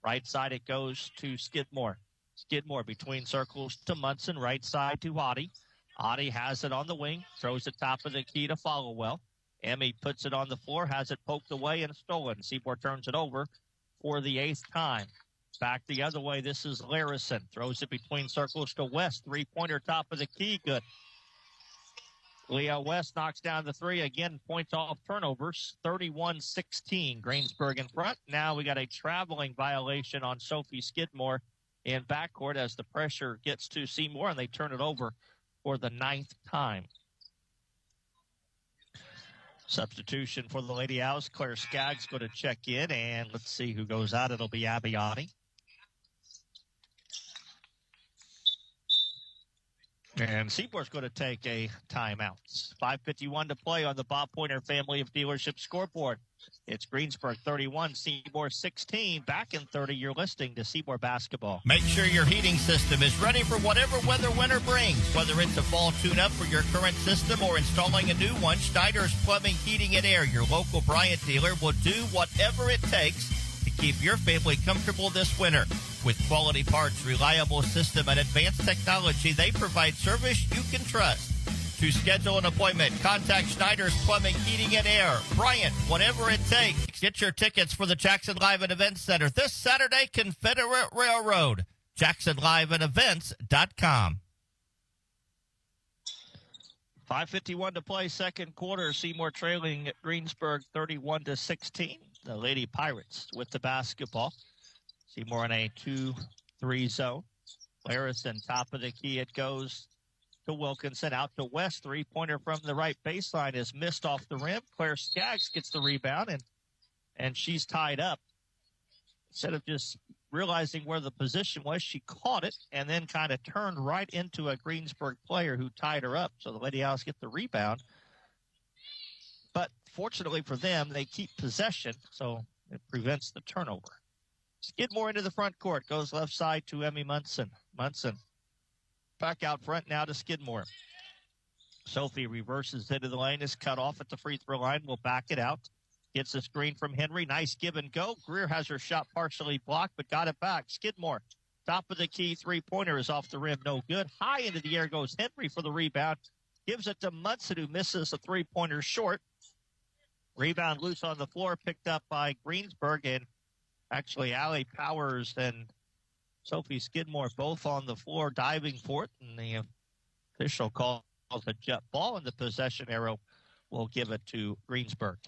Right side it goes to Skidmore. Skidmore between circles to Munson. Right side to Oddie. Oddie has it on the wing. Throws it top of the key to Followell. Emmy puts it on the floor. Has it poked away and stolen. Seymour turns it over for the 8th time. Back the other way, this is Larison. Throws it between circles to West. Three-pointer top of the key, good. Leah West knocks down the 3. Again, points off turnovers. 31-16, Greensburg in front. Now we got a traveling violation on Sophie Skidmore in backcourt as the pressure gets to Seymour, and they turn it over for the 9th time. Substitution for the Lady Owls. Claire Skaggs going to check in, and let's see who goes out. It'll be Abby Oddie. And Seymour's going to take a timeout. 5:51 to play on the Bob Pointer Family of Dealership scoreboard. It's Greensburg 31, Seymour 16. Back in 30, you're listening to Seymour Basketball. Make sure your heating system is ready for whatever weather winter brings. Whether it's a fall tune-up for your current system or installing a new one, Schneider's Plumbing, Heating, and Air, your local Bryant dealer, will do whatever it takes to keep your family comfortable this winter. With quality parts, reliable system, and advanced technology, they provide service you can trust. To schedule an appointment, contact Schneider's Plumbing, Heating, and Air. Bryant, whatever it takes. Get your tickets for the Jackson Live and Events Center this Saturday, Confederate Railroad. JacksonLiveandEvents.com. 5:51 to play, second quarter. Seymour trailing at Greensburg 31-16. The Lady Pirates with the basketball. Seymour in a 2-3 zone. Larison, top of the key, it goes to Wilkinson, out to West. Three-pointer from the right baseline is missed off the rim. Claire Skaggs gets the rebound, and she's tied up. Instead of just realizing where the position was, she caught it and then kind of turned right into a Greensburg player who tied her up. So the Lady Owls get the rebound. But fortunately for them, they keep possession, so it prevents the turnover. Skidmore into the front court, goes left side to Emmy Munson. Munson back out front now to Skidmore. Sophie reverses into the lane, is cut off at the free throw line, will back it out. Gets a screen from Henry. Nice give and go. Greer has her shot partially blocked, but got it back. Skidmore, top of the key, three-pointer is off the rim. No good. High into the air goes Henry for the rebound. Gives it to Munson, who misses a three-pointer short. Rebound loose on the floor, picked up by Greensburg, and actually Allie Powers and Sophie Skidmore both on the floor diving for it, and the official calls a jet ball, and the possession arrow will give it to Greensburg.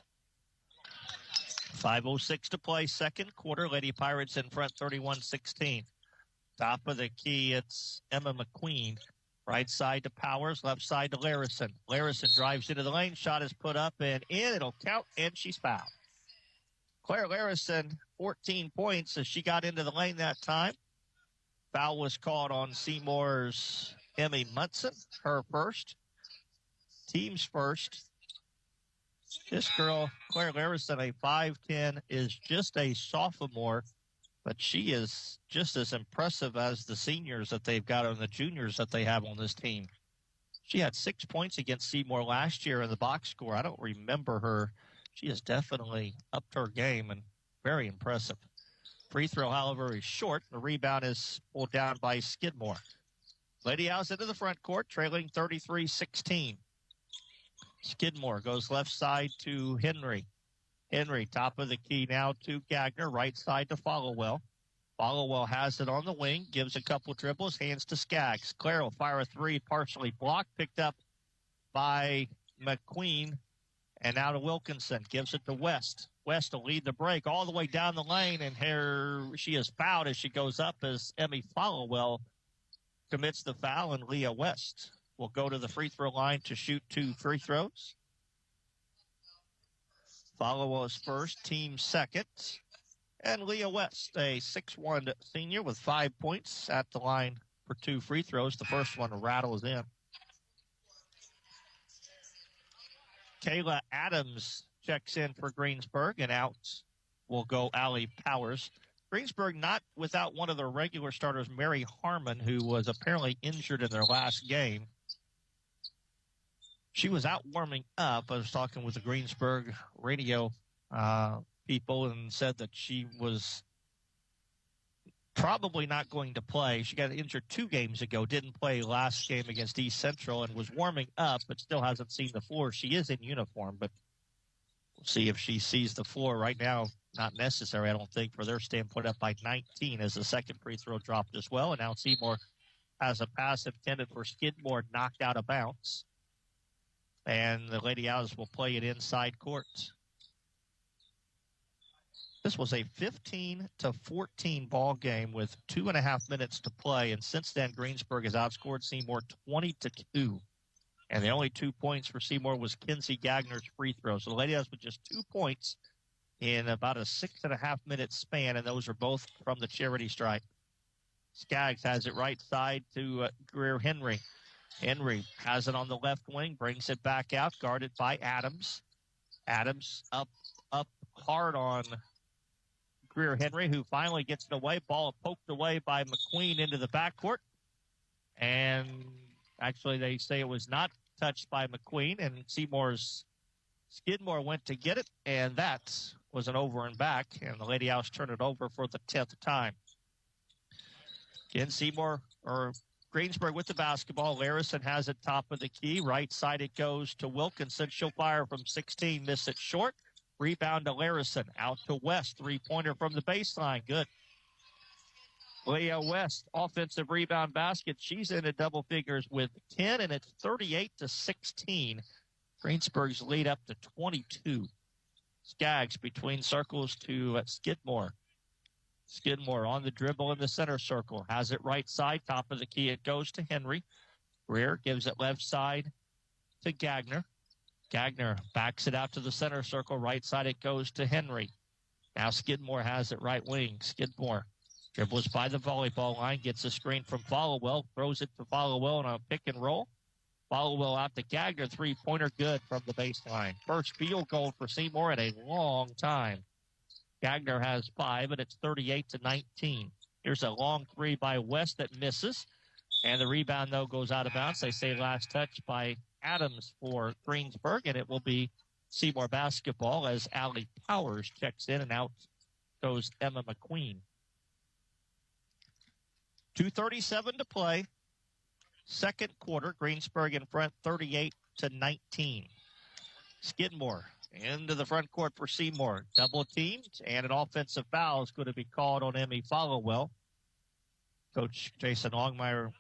5:06 to play, second quarter. Lady Pirates in front, 31-16. Top of the key, it's Emma McQueen. Right side to Powers, left side to Larison. Larison drives into the lane, shot is put up and in. It'll count, and she's fouled. Claire Larison, 14 points as she got into the lane that time. Foul was called on Seymour's Emmy Munson, her first. Team's first. This girl, Claire Larison, a 5'10", is just a sophomore, but she is just as impressive as the seniors that they've got and the juniors that they have on this team. She had 6 points against Seymour last year in the box score. I don't remember her. She has definitely upped her game and very impressive. Free throw, however, is short. The rebound is pulled down by Skidmore. Lady Owls into the front court, trailing 33-16. Skidmore goes left side to Henry. Henry, top of the key now to Gagner, right side to Followell. Followell has it on the wing, gives a couple dribbles, hands to Skaggs. Claire will fire a three, partially blocked, picked up by McQueen, and now to Wilkinson. Gives it to West. West will lead the break all the way down the lane, and she is fouled as she goes up as Emmy Followell commits the foul, and Leah West will go to the free throw line to shoot 2 free throws. Followell is first, team second. And Leah West, a 6'1" senior with 5 points at the line for 2 free throws. The first one rattles in. Kayla Adams checks in for Greensburg, and out will go Allie Powers. Greensburg not without one of their regular starters, Mary Harmon, who was apparently injured in their last game. She was out warming up. I was talking with the Greensburg radio people and said that she was probably not going to play. She got injured 2 games ago, didn't play last game against East Central, and was warming up, but still hasn't seen the floor. She is in uniform, but we'll see if she sees the floor. Right now, not necessary, I don't think, for their standpoint, up by 19 as the second free throw dropped as well. And now Seymour has a pass intended for Skidmore, knocked out of bounds. And the Lady Owls will play it inside court. This was a 15-14 ball game with 2.5 minutes to play, and since then Greensburg has outscored Seymour 20-2. And the only 2 points for Seymour was Kinsey Gagner's free throw. So the Lady Owls with just 2 points in about a 6.5 minute span, and those are both from the charity stripe. Skaggs has it right side to Greer Henry. Henry has it on the left wing, brings it back out, guarded by Adams. Adams up hard on Greer Henry, who finally gets it away. Ball poked away by McQueen into the backcourt. And actually, they say it was not touched by McQueen, and Skidmore went to get it, and that was an over and back, and the Lady Owls turned it over for the 10th time. Again, Greensburg with the basketball. Larison has it top of the key. Right side it goes to Wilkinson. She'll fire from 16, miss it short. Rebound to Larison. Out to West. Three-pointer from the baseline. Good. Leah West, offensive rebound basket. She's into double figures with 10, and it's 38-16. Greensburg's lead up to 22. Skaggs between circles to Skidmore. Skidmore on the dribble in the center circle. Has it right side, top of the key. It goes to Henry. Greer gives it left side to Gagner. Gagner backs it out to the center circle. Right side it goes to Henry. Now Skidmore has it right wing. Skidmore dribbles by the volleyball line, gets a screen from Followell, throws it to Followell on a pick and roll. Followell out to Gagner, three-pointer good from the baseline. First field goal for Seymour in a long time. Gagner has 5, and it's 38-19. Here's a long three by West that misses, and the rebound, though, goes out of bounds. They say last touch by Adams for Greensburg, and it will be Seymour basketball as Allie Powers checks in, and out goes Emma McQueen. 2:37 to play. Second quarter, Greensburg in front 38-19. Skidmore into the front court for Seymour. Double teamed, and an offensive foul is going to be called on Emmy Followell. Coach Jason Longmire,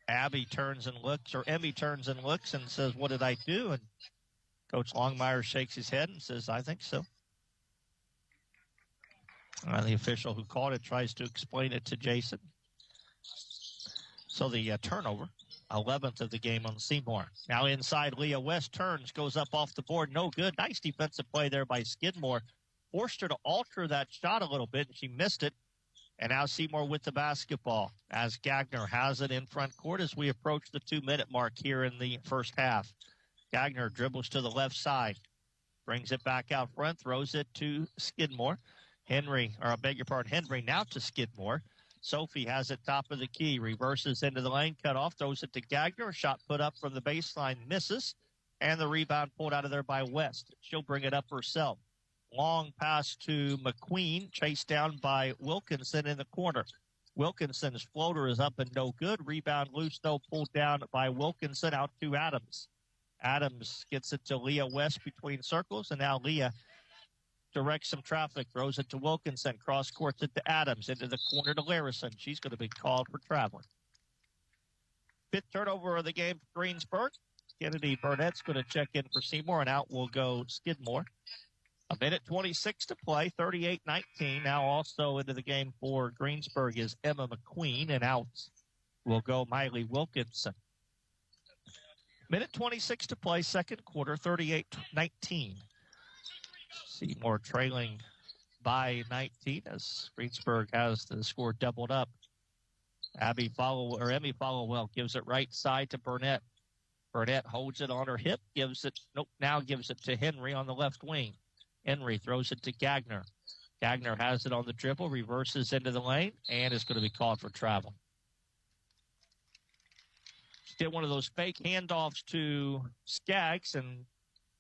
Emmy turns and looks and says, "What did I do?" And Coach Longmire shakes his head and says, "I think so." The official who called it tries to explain it to Jason. So the turnover, 11th of the game on Seymour. Now inside, Leah West turns, goes up off the board. No good. Nice defensive play there by Skidmore. Forced her to alter that shot a little bit, and she missed it. And now Seymour with the basketball as Gagner has it in front court as we approach the 2-minute mark here in the first half. Gagner dribbles to the left side, brings it back out front, throws it to Skidmore. Henry now to Skidmore. Sophie has it top of the key, reverses into the lane, cut off, throws it to Gagner. Shot put up from the baseline, misses, and the rebound pulled out of there by West. She'll bring it up herself. Long pass to McQueen, chased down by Wilkinson in the corner. Wilkinson's floater is up and no good. Rebound loose, though, pulled down by Wilkinson out to Adams. Adams gets it to Leah West between circles, and now Leah directs some traffic, throws it to Wilkinson, cross courts it to Adams, into the corner to Larison. She's going to be called for traveling. Fifth turnover of the game for Greensburg. Kennedy Burnett's going to check in for Seymour, and out will go Skidmore. 1:26 to play, 38-19. Now also into the game for Greensburg is Emma McQueen, and out will go Miley Wilkinson. 1:26 to play, second quarter, 38-19. Seymour trailing by 19 as Greensburg has the score doubled up. Emmy Followell gives it right side to Burnett. Burnett holds it on her hip, now gives it to Henry on the left wing. Henry throws it to Gagner. Gagner has it on the dribble, reverses into the lane, and is going to be called for travel. She did one of those fake handoffs to Skaggs, and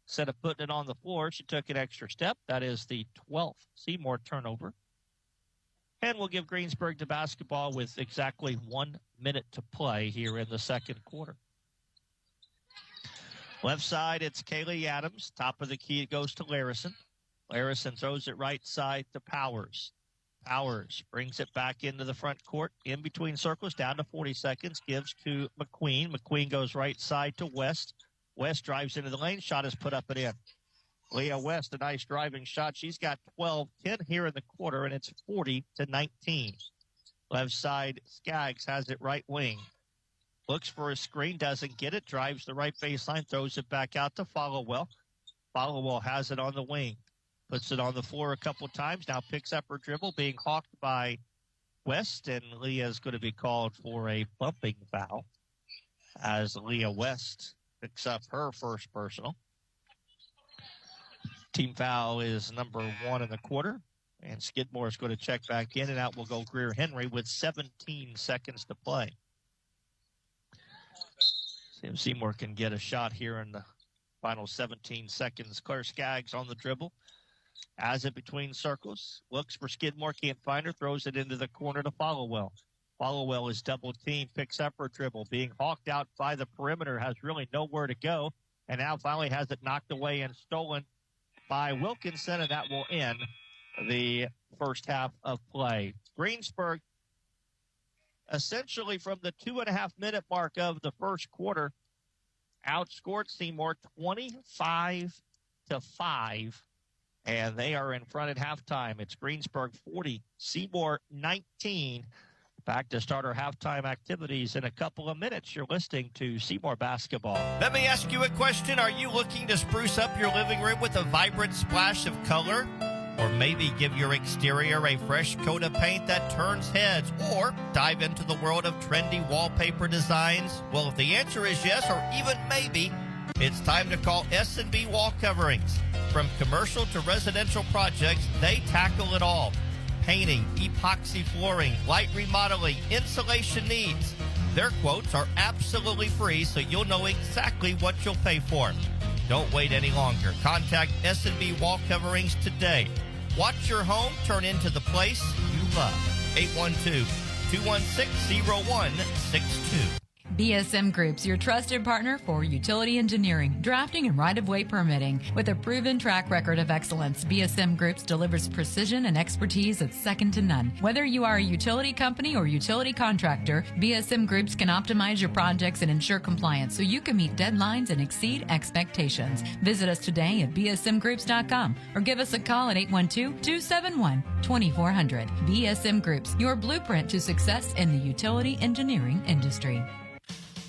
instead of putting it on the floor, she took an extra step. That is the 12th Seymour turnover. And we'll give Greensburg the basketball with exactly 1 minute to play here in the second quarter. Left side, it's Kaylee Adams. Top of the key, it goes to Larison. Larison throws it right side to Powers. Powers brings it back into the front court, in between circles, down to 40 seconds, gives to McQueen. McQueen goes right side to West. West drives into the lane. Shot is put up and in. Leah West, a nice driving shot. She's got 12-10 here in the quarter, and it's 40-19. Left side, Skaggs has it right wing. Looks for a screen, doesn't get it. Drives the right baseline, throws it back out to Followell. Followell has it on the wing. Puts it on the floor a couple times. Now picks up her dribble, being hawked by West, and Leah's going to be called for a bumping foul as Leah West picks up her first personal. Team foul is number 1 in the quarter, and Skidmore is going to check back in, and out will go Greer Henry with 17 seconds to play. See if Seymour can get a shot here in the final 17 seconds. Claire Skaggs on the dribble. Has it between circles. Looks for Skidmore, can't find her. Throws it into the corner to Followell. Followell is double teamed, picks up her dribble. Being hawked out by the perimeter, has really nowhere to go. And now finally has it knocked away and stolen by Wilkinson, and that will end the first half of play. Greensburg, essentially from the 2.5-minute mark of the first quarter, outscored Seymour 25-5, and they are in front at halftime. It's Greensburg 40, Seymour 19. Back to start our halftime activities in a couple of minutes. You're listening to Seymour Basketball. Let me ask you a question. Are you looking to spruce up your living room with a vibrant splash of color? Or maybe give your exterior a fresh coat of paint that turns heads? Or dive into the world of trendy wallpaper designs? Well, if the answer is yes, or even maybe, it's time to call S&B Wall Coverings. From commercial to residential projects, they tackle it all. Painting, epoxy flooring, light remodeling, insulation needs. Their quotes are absolutely free, so you'll know exactly what you'll pay for. Don't wait any longer. Contact S&B Wall Coverings today. Watch your home turn into the place you love. 812-216-0162. BSM Group's your trusted partner for utility engineering, drafting, and right-of-way permitting. With a proven track record of excellence, BSM Groups delivers precision and expertise that's second to none. Whether you are a utility company or utility contractor, BSM Groups can optimize your projects and ensure compliance so you can meet deadlines and exceed expectations. Visit us today at bsmgroups.com or give us a call at 812-271-2400. BSM Groups, your blueprint to success in the utility engineering industry.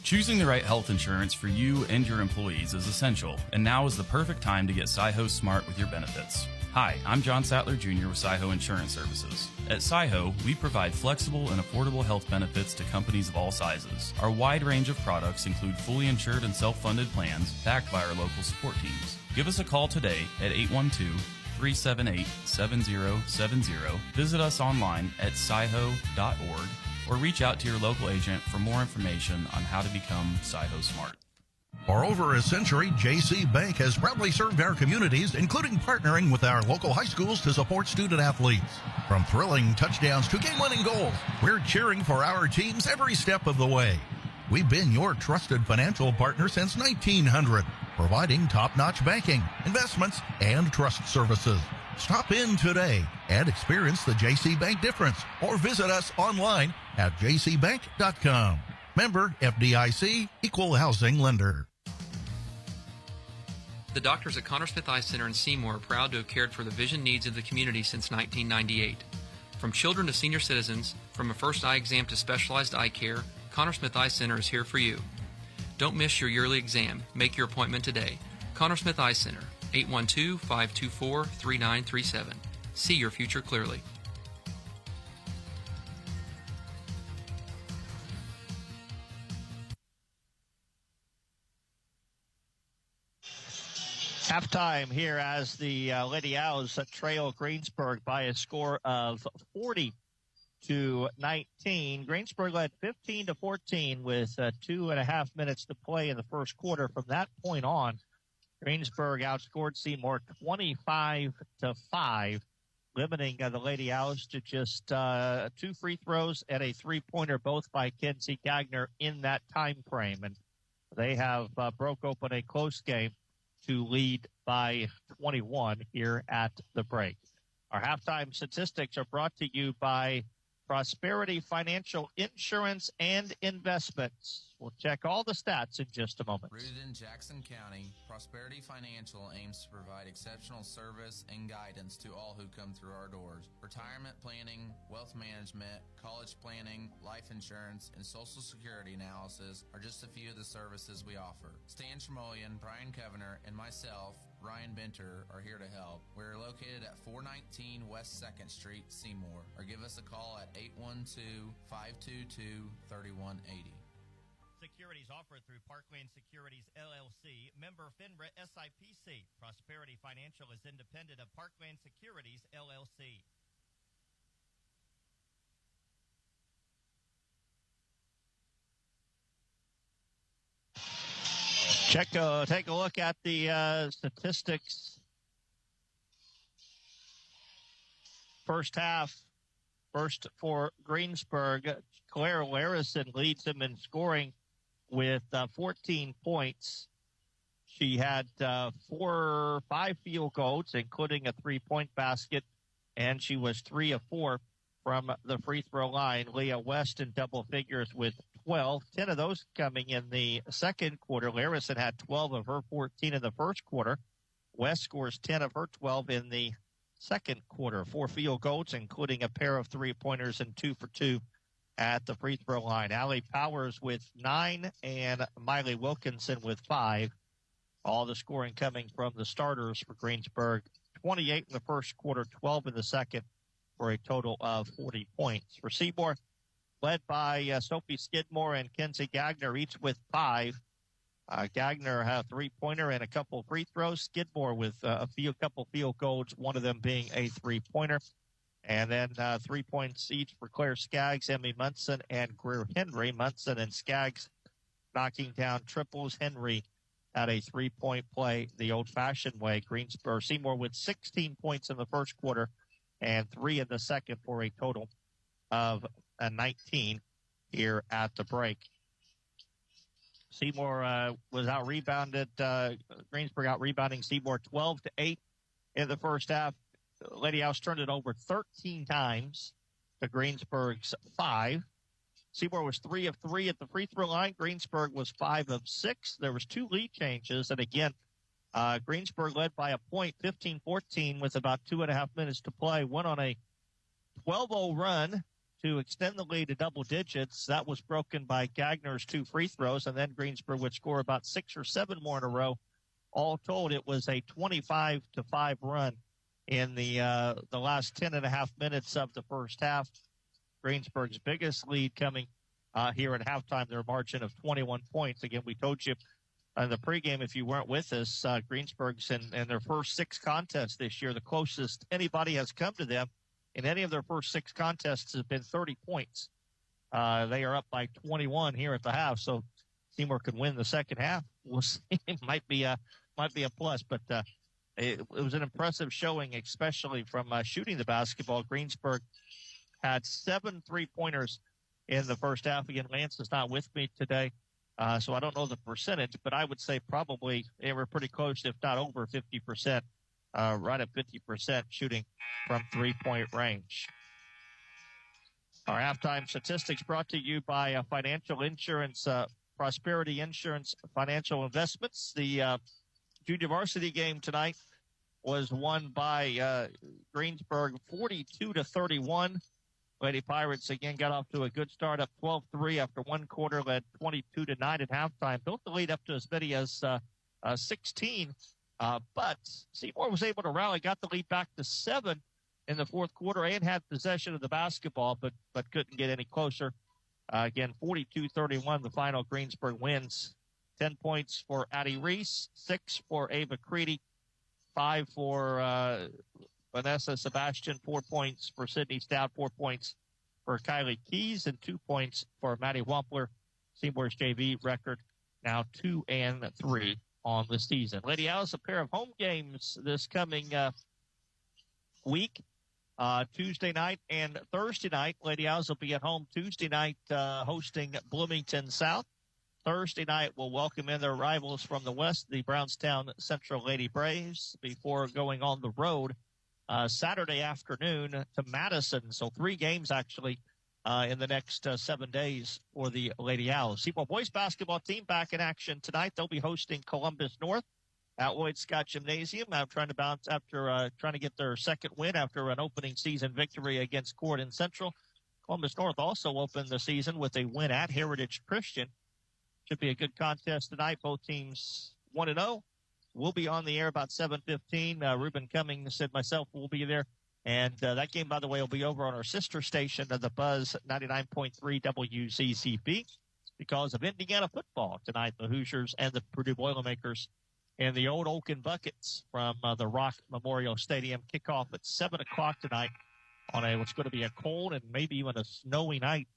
Choosing the right health insurance for you and your employees is essential, and now is the perfect time to get Seyho smart with your benefits. Hi, I'm John Sattler Jr. with Seyho Insurance Services. At Seyho, we provide flexible and affordable health benefits to companies of all sizes. Our wide range of products include fully insured and self-funded plans backed by our local support teams. Give us a call today at 812-378-7070. Visit us online at seyho.org. or reach out to your local agent for more information on how to become Seyho Smart. For over a century, JC Bank has proudly served our communities, including partnering with our local high schools to support student athletes. From thrilling touchdowns to game-winning goals, we're cheering for our teams every step of the way. We've been your trusted financial partner since 1900, providing top-notch banking, investments, and trust services. Stop in today and experience the JC Bank difference, or visit us online at jcbank.com. Member FDIC, Equal Housing Lender. The doctors at Connor Smith Eye Center in Seymour are proud to have cared for the vision needs of the community since 1998. From children to senior citizens, from a first eye exam to specialized eye care, Connor Smith Eye Center is here for you. Don't miss your yearly exam. Make your appointment today. Connor Smith Eye Center, 812-524-3937. See your future clearly. Halftime here as the Lady Owls trail Greensburg by a score of 40-19. Greensburg led 15-14 with 2.5 minutes to play in the first quarter. From that point on, Greensburg outscored Seymour 25-5, limiting the Lady Owls to just 2 free throws and a three-pointer, both by Kenzie Gagner in that time frame. And they have broke open a close game to lead by 21 here at the break. Our halftime statistics are brought to you by Prosperity Financial Insurance and Investments. We'll check all the stats in just a moment. Rooted in Jackson County, Prosperity Financial aims to provide exceptional service and guidance to all who come through our doors. Retirement planning, wealth management, college planning, life insurance, and Social Security analysis are just a few of the services we offer. Stan Tremoyan, Brian Covener, and myself, Ryan Benter, are here to help. We're located at 419 West 2nd Street, Seymour, or give us a call at 812-522-3180. Securities offered through Parkland Securities LLC, member FINRA SIPC. Prosperity Financial is independent of Parkland Securities LLC. Take a look at the statistics. First half, first for Greensburg. Claire Larison leads them in scoring with 14 points. She had 5 field goals, including a 3-point basket, and she was 3 of 4 from the free throw line. Leah West in double figures with 12, 10 of those coming in the second quarter. Larison had 12 of her 14 in the first quarter. West scores 10 of her 12 in the second quarter. 4 field goals, including a pair of 3-pointers and 2 for 2 at the free throw line. Allie Powers with 9 and Miley Wilkinson with 5. All the scoring coming from the starters for Greensburg. 28 in the first quarter, 12 in the second, for a total of 40 points. For Seymour, led by Sophie Skidmore and Kenzie Gagner, each with 5. Gagner had a three-pointer and a couple free throws. Skidmore with a couple field goals, one of them being a three-pointer. And then 3 points each for Claire Skaggs, Emmy Munson, and Greer Henry. Munson and Skaggs knocking down triples. Henry at a three-point play the old-fashioned way. Seymour with 16 points in the first quarter and 3 in the second, for a total of 19 here at the break. Seymour was out-rebounded. Greensburg out-rebounding Seymour 12-8 in the first half. Lady Owls turned it over 13 times to Greensburg's 5. Seymour was 3 of 3 at the free throw line. Greensburg was 5 of 6. There was 2 lead changes. And again, Greensburg led by a point, 15-14, with about 2.5 minutes to play. Went on a 12-0 run to extend the lead to double digits. That was broken by Gagner's 2 free throws, and then Greensburg would score about 6 or 7 more in a row. All told, it was a 25-5 run in the last 10.5 minutes of the first half. Greensburg's biggest lead coming here at halftime, their margin of 21 points. Again, we told you in the pregame, if you weren't with us, Greensburg's in their first 6 contests this year, the closest anybody has come to them in any of their first 6 contests has been 30 points. They are up by 21 here at the half, so Seymour could win the second half. We'll see. It might be a plus, but it was an impressive showing, especially from shooting the basketball. Greensburg had 7 3-pointers in the first half. Again, Lance is not with me today, so I don't know the percentage, but I would say probably they were pretty close, if not over 50%, right at 50% shooting from 3-point range. Our halftime statistics brought to you by Financial Insurance, Prosperity Insurance Financial Investments. The junior varsity game tonight was won by Greensburg 42-31. Lady Pirates again got off to a good start, up 12-3 after one quarter, led 22-9 at halftime. Built the lead up to as many as 16, but Seymour was able to rally, got the lead back to 7 in the fourth quarter, and had possession of the basketball, but couldn't get any closer. Again, 42-31, the final. Greensburg wins. 10 points for Addie Reese, 6 for Ava Creedy, 5 for Vanessa Sebastian, 4 points for Sydney Stout, 4 points for Kylie Keys, and 2 points for Maddie Wampler. Seymour's JV record now 2-3 on the season. Lady Owls, a pair of home games this coming week, Tuesday night and Thursday night. Lady Owls will be at home Tuesday night hosting Bloomington South. Thursday night will welcome in their rivals from the west, the Brownstown Central Lady Braves, before going on the road Saturday afternoon to Madison. So 3 games actually in the next 7 days for the Lady Owls. Seymour boys basketball team back in action tonight. They'll be hosting Columbus North at Lloyd Scott Gymnasium. Trying to bounce after trying to get their second win after an opening season victory against Corydon Central. Columbus North also opened the season with a win at Heritage Christian. Should be a good contest tonight. Both teams 1-0. We'll be on the air about 7:15. Ruben Cummings said myself will be there. And that game, by the way, will be over on our sister station of the Buzz 99.3 WZZB because of Indiana football tonight. The Hoosiers and the Purdue Boilermakers and the Old Oaken Buckets from the Rock Memorial Stadium. Kickoff at 7 o'clock tonight on what's going to be a cold and maybe even a snowy night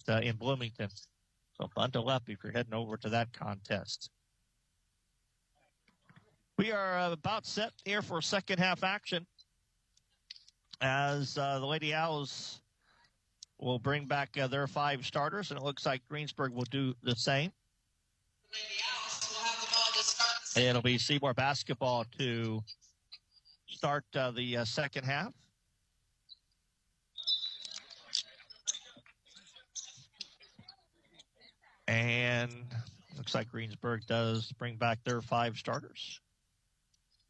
in Bloomington. So bundle up if you're heading over to that contest. We are about set here for second half action as the Lady Owls will bring back their 5 starters, and it looks like Greensburg will do the same. It'll be Seymour basketball to start the second half. And looks like Greensburg does bring back their 5 starters.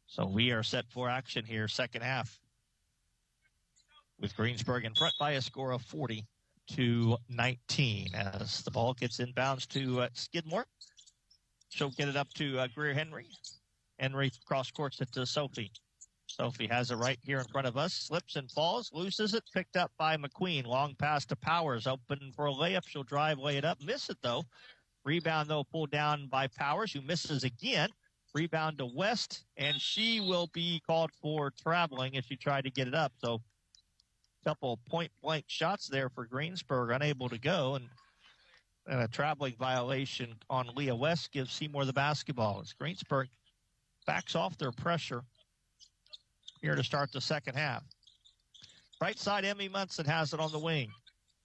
So we are set for action here, second half, with Greensburg in front by a score of 19 as the ball gets inbounds to Skidmore. She'll get it up to Greer Henry. Henry cross courts it to Sophie. Sophie has it right here in front of us. Slips and falls, loses it, picked up by McQueen. Long pass to Powers, open for a layup. She'll drive, lay it up, miss it though. Rebound though pulled down by Powers, who misses again. Rebound to West, and she will be called for traveling as she tried to get it up. So a couple point-blank shots there for Greensburg, unable to go, and a traveling violation on Leah West gives Seymour the basketball as Greensburg backs off their pressure here to start the second half. Right side, Emmy Munson has it on the wing.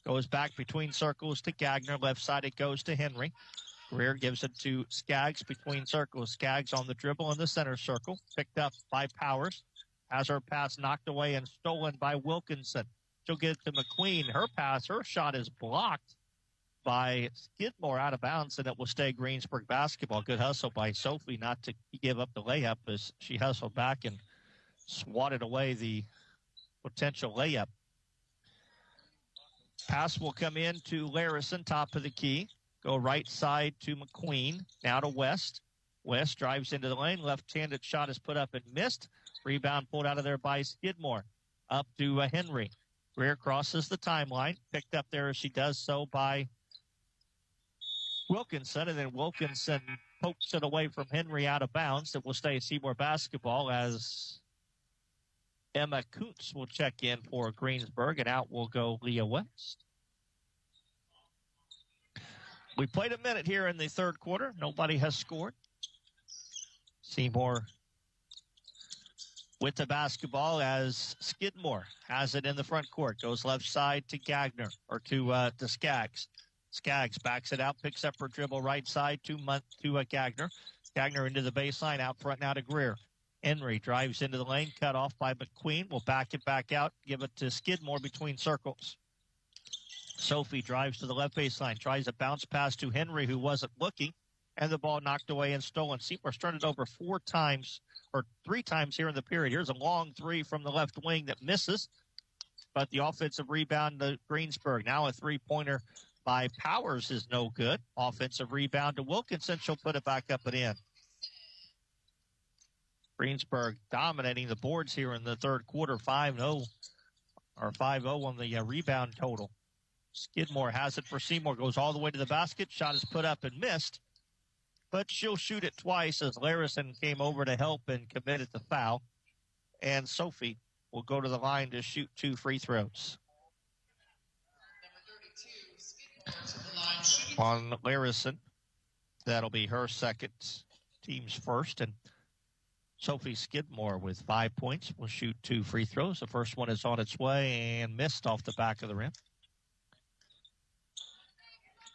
Goes back between circles to Gagner. Left side, it goes to Henry. Greer gives it to Skaggs between circles. Skaggs on the dribble in the center circle. Picked up by Powers. Has her pass knocked away and stolen by Wilkinson. She'll get it to McQueen. Her pass, her shot is blocked by Skidmore out of bounds, and it will stay Greensburg basketball. Good hustle by Sophie not to give up the layup as she hustled back and swatted away the potential layup. Pass will come in to Larison, top of the key. Go right side to McQueen. Now to West. West drives into the lane. Left-handed shot is put up and missed. Rebound pulled out of there by Skidmore. Up to Henry. Greer crosses the timeline. Picked up there as she does so by Wilkinson. And then Wilkinson pokes it away from Henry out of bounds. It will stay Seymour basketball as Emma Kuntz will check in for Greensburg, and out will go Leah West. We played a minute here in the third quarter. Nobody has scored. Seymour with the basketball as Skidmore has it in the front court. Goes left side to Gagner, or to Skaggs. Skaggs backs it out, picks up her dribble right side to Gagner. Gagner into the baseline, out front now to Greer. Henry drives into the lane, cut off by McQueen. Will back it back out, give it to Skidmore between circles. Sophie drives to the left baseline, tries a bounce pass to Henry, who wasn't looking, and the ball knocked away and stolen. Seymour started over 3 times here in the period. Here's a long three from the left wing that misses, but the offensive rebound to Greensburg. Now a three-pointer by Powers is no good. Offensive rebound to Wilkinson. She'll put it back up and in. Greensburg dominating the boards here in the third quarter, 5-0 on the rebound total. Skidmore has it for Seymour, goes all the way to the basket. Shot is put up and missed, but she'll shoot it twice as Larison came over to help and committed the foul. And Sophie will go to the line to shoot 2 free throws. On Larison, that'll be her second, team's first, and Sophie Skidmore with 5 points will shoot 2 free throws. The first one is on its way and missed off the back of the rim.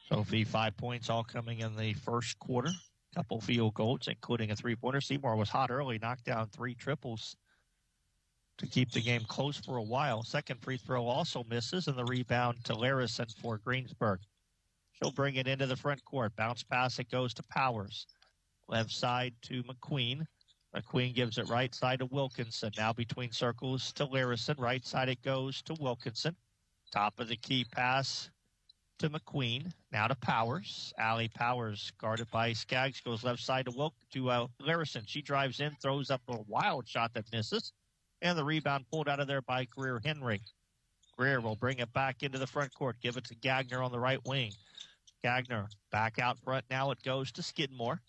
Sophie, 5 points, all coming in the first quarter. Couple field goals, including a three-pointer. Seymour was hot early, knocked down 3 triples to keep the game close for a while. Second free throw also misses, and the rebound to Larison for Greensburg. She'll bring it into the front court. Bounce pass, it goes to Powers. Left side to McQueen. McQueen gives it right side to Wilkinson. Now between circles to Larison. Right side it goes to Wilkinson. Top of the key pass to McQueen. Now to Powers. Allie Powers guarded by Skaggs. Goes left side to Larison. She drives in, throws up a wild shot that misses. And the rebound pulled out of there by Greer Henry. Greer will bring it back into the front court. Give it to Gagner on the right wing. Gagner back out front. Now it goes to Skidmore.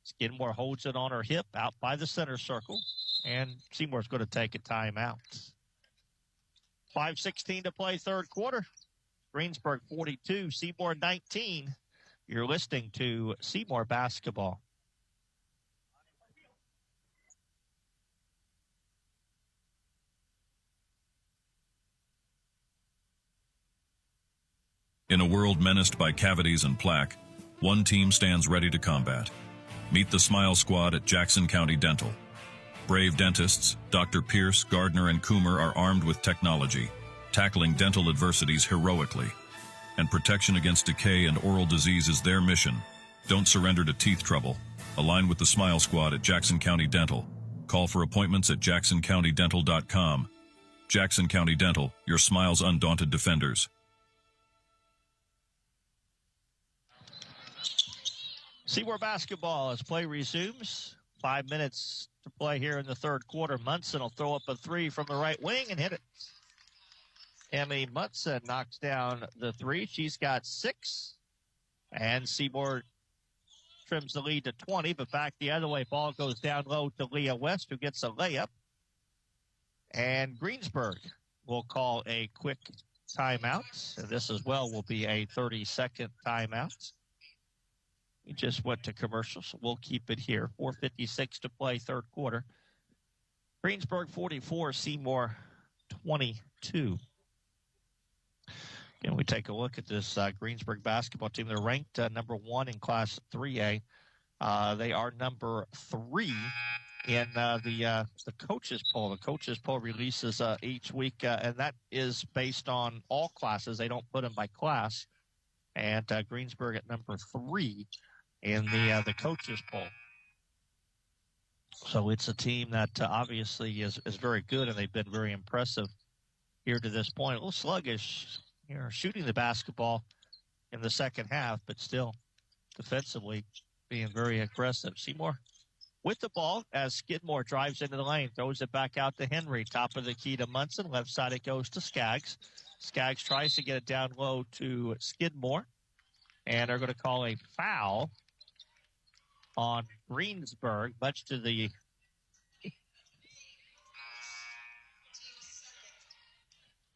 Skidmore holds it on her hip out by the center circle, and Seymour's going to take a timeout. 5:16 to play third quarter. Greensburg 42, Seymour 19. You're listening to Seymour basketball. In a world menaced by cavities and plaque, one team stands ready to combat. Meet the Smile Squad at Jackson County Dental. Brave dentists, Dr. Pierce, Gardner, and Coomer are armed with technology, tackling dental adversities heroically. And protection against decay and oral disease is their mission. Don't surrender to teeth trouble. Align with the Smile Squad at Jackson County Dental. Call for appointments at jacksoncountydental.com. Jackson County Dental, your smile's undaunted defenders. Seymour basketball as play resumes. 5 minutes to play here in the third quarter. Munson will throw up a three from the right wing and hit it. Emmy Munson knocks down the three. She's got 6. And Seymour trims the lead to 20, but back the other way. Ball goes down low to Leah West, who gets a layup. And Greensburg will call a quick timeout. And this as well will be a 30-second timeout. We just went to commercial, so we'll keep it here. 4:56 to play, third quarter. Greensburg 44, Seymour 22. Again, we take a look at this Greensburg basketball team. They're ranked number 1 in Class 3A. They are number 3 in the coaches poll. The coaches poll releases each week, and that is based on all classes. They don't put them by class. And Greensburg at number 3 in the coaches poll. So it's a team that obviously is very good, and they've been very impressive here to this point. A little sluggish, shooting the basketball in the second half, but still defensively being very aggressive. Seymour with the ball as Skidmore drives into the lane, throws it back out to Henry. Top of the key to Munson. Left side it goes to Skaggs. Skaggs tries to get it down low to Skidmore. And they're going to call a foul on Greensburg, much to the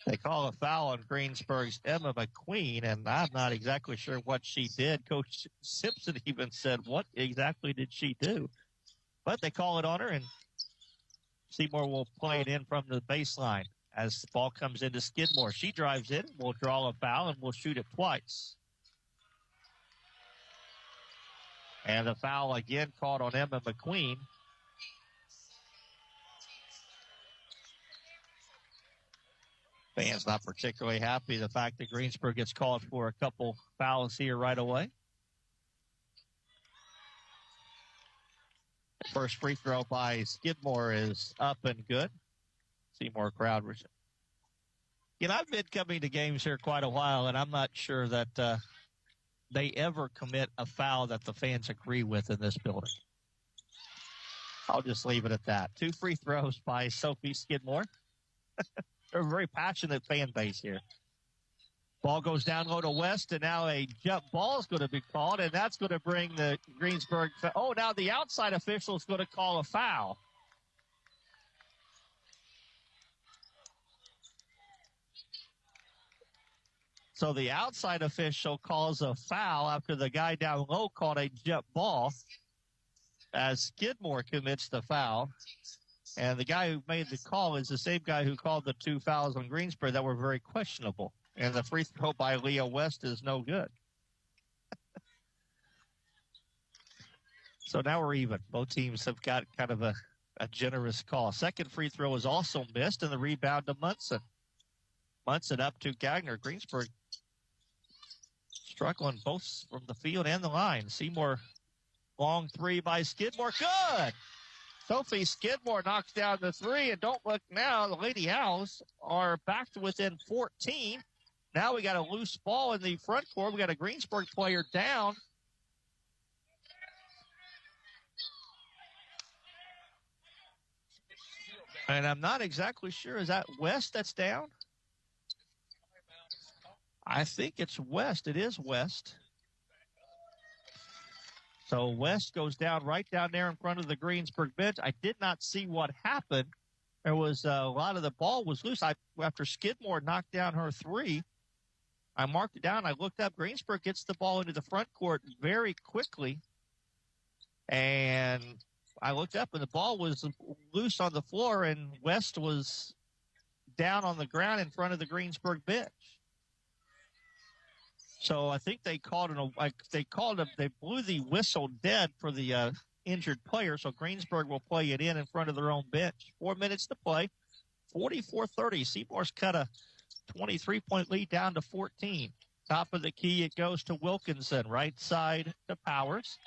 they call a foul on Greensburg's Emma McQueen, and I'm not exactly sure what she did. Coach Simpson even said, what exactly did she do? But they call it on her, and Seymour will play it in from the baseline as the ball comes into Skidmore. She drives in, will draw a foul, and will shoot it twice. And the foul again caught on Emma McQueen. Fans not particularly happy the fact that Greensburg gets called for a couple fouls here right away. The first free throw by Skidmore is up and good. Seymour crowd. I've been coming to games here quite a while, and I'm not sure that they ever commit a foul that the fans agree with in this building. I'll just leave it at that. 2 free throws by Sophie Skidmore. They're a very passionate fan base here. Ball goes down low to West, and now a jump ball is going to be called, and that's going to bring the Greensburg. Now the outside official is going to call a foul. So the outside official calls a foul after the guy down low called a jump ball as Skidmore commits the foul. And the guy who made the call is the same guy who called the 2 fouls on Greensburg that were very questionable. And the free throw by Leah West is no good. So now we're even. Both teams have got kind of a generous call. Second free throw is also missed, and the rebound to Munson. Munson up to Gagner. Greensburg struggling both from the field and the line. Seymour, long 3 by Skidmore. Good! Sophie Skidmore knocks down the 3, and don't look now. The Lady Owls are back to within 14. Now we got a loose ball in the front court. We got a Greensburg player down. And I'm not exactly sure. Is that West that's down? I think it's West. It is West. So West goes down right down there in front of the Greensburg bench. I did not see what happened. There was a lot of the ball was loose. After Skidmore knocked down her 3, I marked it down. I looked up. Greensburg gets the ball into the front court very quickly. And I looked up, and the ball was loose on the floor, and West was down on the ground in front of the Greensburg bench. So I think they called they blew the whistle dead for the injured player. So Greensburg will play it in front of their own bench. 4 minutes to play. 44-30. Seymour's cut a 23-point lead down to 14. Top of the key, it goes to Wilkinson. Right side to Powers.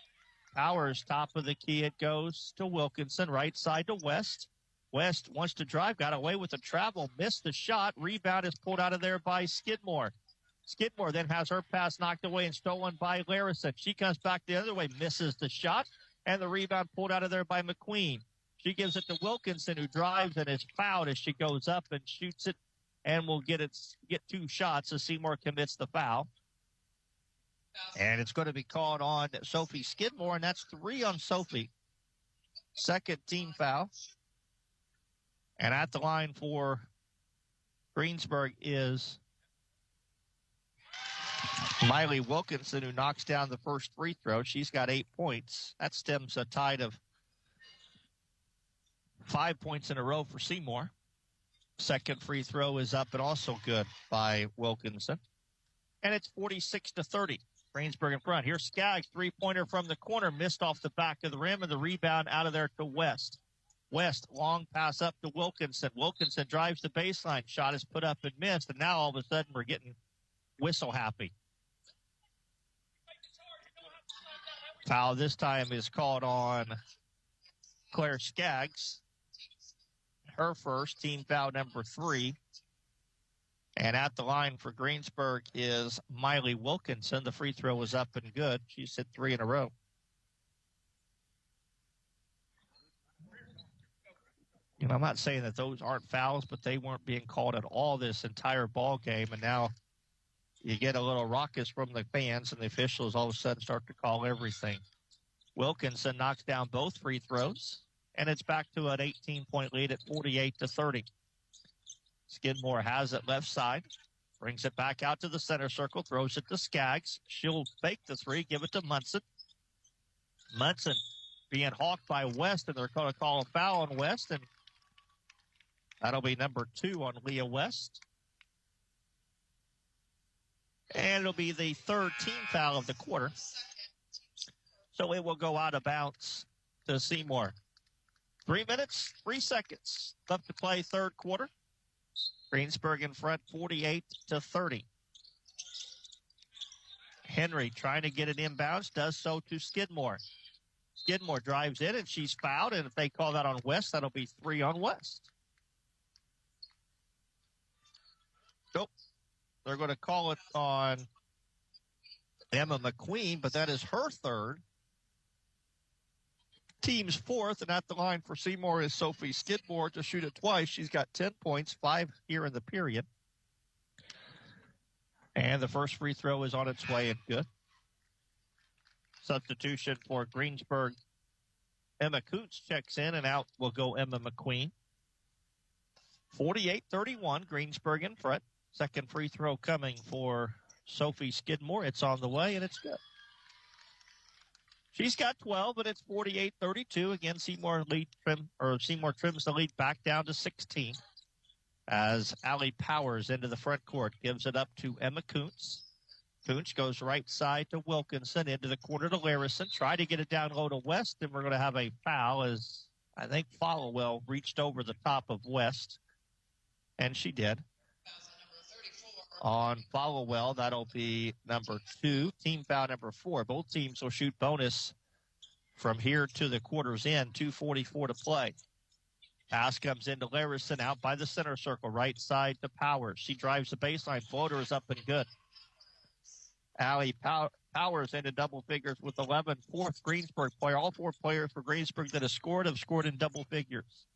Powers, top of the key, it goes to Wilkinson. Right side to West. West wants to drive, got away with the travel, missed the shot. Rebound is pulled out of there by Skidmore. Skidmore then has her pass knocked away and stolen by Larison. She comes back the other way, misses the shot, and the rebound pulled out of there by McQueen. She gives it to Wilkinson, who drives and is fouled as she goes up and shoots it, and will get 2 shots as Seymour commits the foul. And it's going to be called on Sophie Skidmore, and that's 3 on Sophie. Second team foul. And at the line for Greensburg is Miley Wilkinson, who knocks down the first free throw. She's got 8 points. That stems a tide of 5 points in a row for Seymour. Second free throw is up and also good by Wilkinson. And it's 46-30. Greensburg in front. Here's Skaggs, three-pointer from the corner, missed off the back of the rim, and the rebound out of there to West. West, long pass up to Wilkinson. Wilkinson drives the baseline. Shot is put up and missed, and now all of a sudden we're getting whistle happy. Foul this time is called on Claire Skaggs. Her first, team foul number 3. And at the line for Greensburg is Miley Wilkinson. The free throw was up and good. She's hit 3 in a row. You know, I'm not saying that those aren't fouls, but they weren't being called at all this entire ball game. And now you get a little raucous from the fans, and the officials all of a sudden start to call everything. Wilkinson knocks down both free throws, and it's back to an 18-point lead at 48-30. Skidmore has it left side, brings it back out to the center circle, throws it to Skaggs. She'll fake the 3, give it to Munson. Munson being hawked by West, and they're going to call a foul on West, and that'll be number 2 on Leah West. And it'll be the 3rd team foul of the quarter. So it will go out of bounds to Seymour. 3 minutes, 3 seconds left to play third quarter. Greensburg in front, 48-30. Henry trying to get it inbounds, does so to Skidmore. Skidmore drives in, and she's fouled, and if they call that on West, that'll be 3 on West. Nope. They're going to call it on Emma McQueen, but that is her 3rd. Team's 4th, and at the line for Seymour is Sophie Skidmore to shoot it twice. She's got 10 points, 5 here in the period. And the first free throw is on its way and good. Substitution for Greensburg. Emma Coots checks in, and out will go Emma McQueen. 48-31, Greensburg in front. Second free throw coming for Sophie Skidmore. It's on the way, and it's good. She's got 12, but it's 48-32. Again, Seymour trims the lead back down to 16 as Allie Powers into the front court gives it up to Emma Kuntz. Kuntz goes right side to Wilkinson, into the corner to Larison. Try to get it down low to West, and we're going to have a foul as I think Followell reached over the top of West, and she did. On Followell, that'll be number 2. Team foul number 4. Both teams will shoot bonus from here to the quarter's end. 2:44 to play. Pass comes into Larison, out by the center circle, right side to Powers. She drives the baseline. Floater is up and good. Allie Powers into double figures with 11. 4th Greensburg player. All 4 players for Greensburg that have scored in double figures.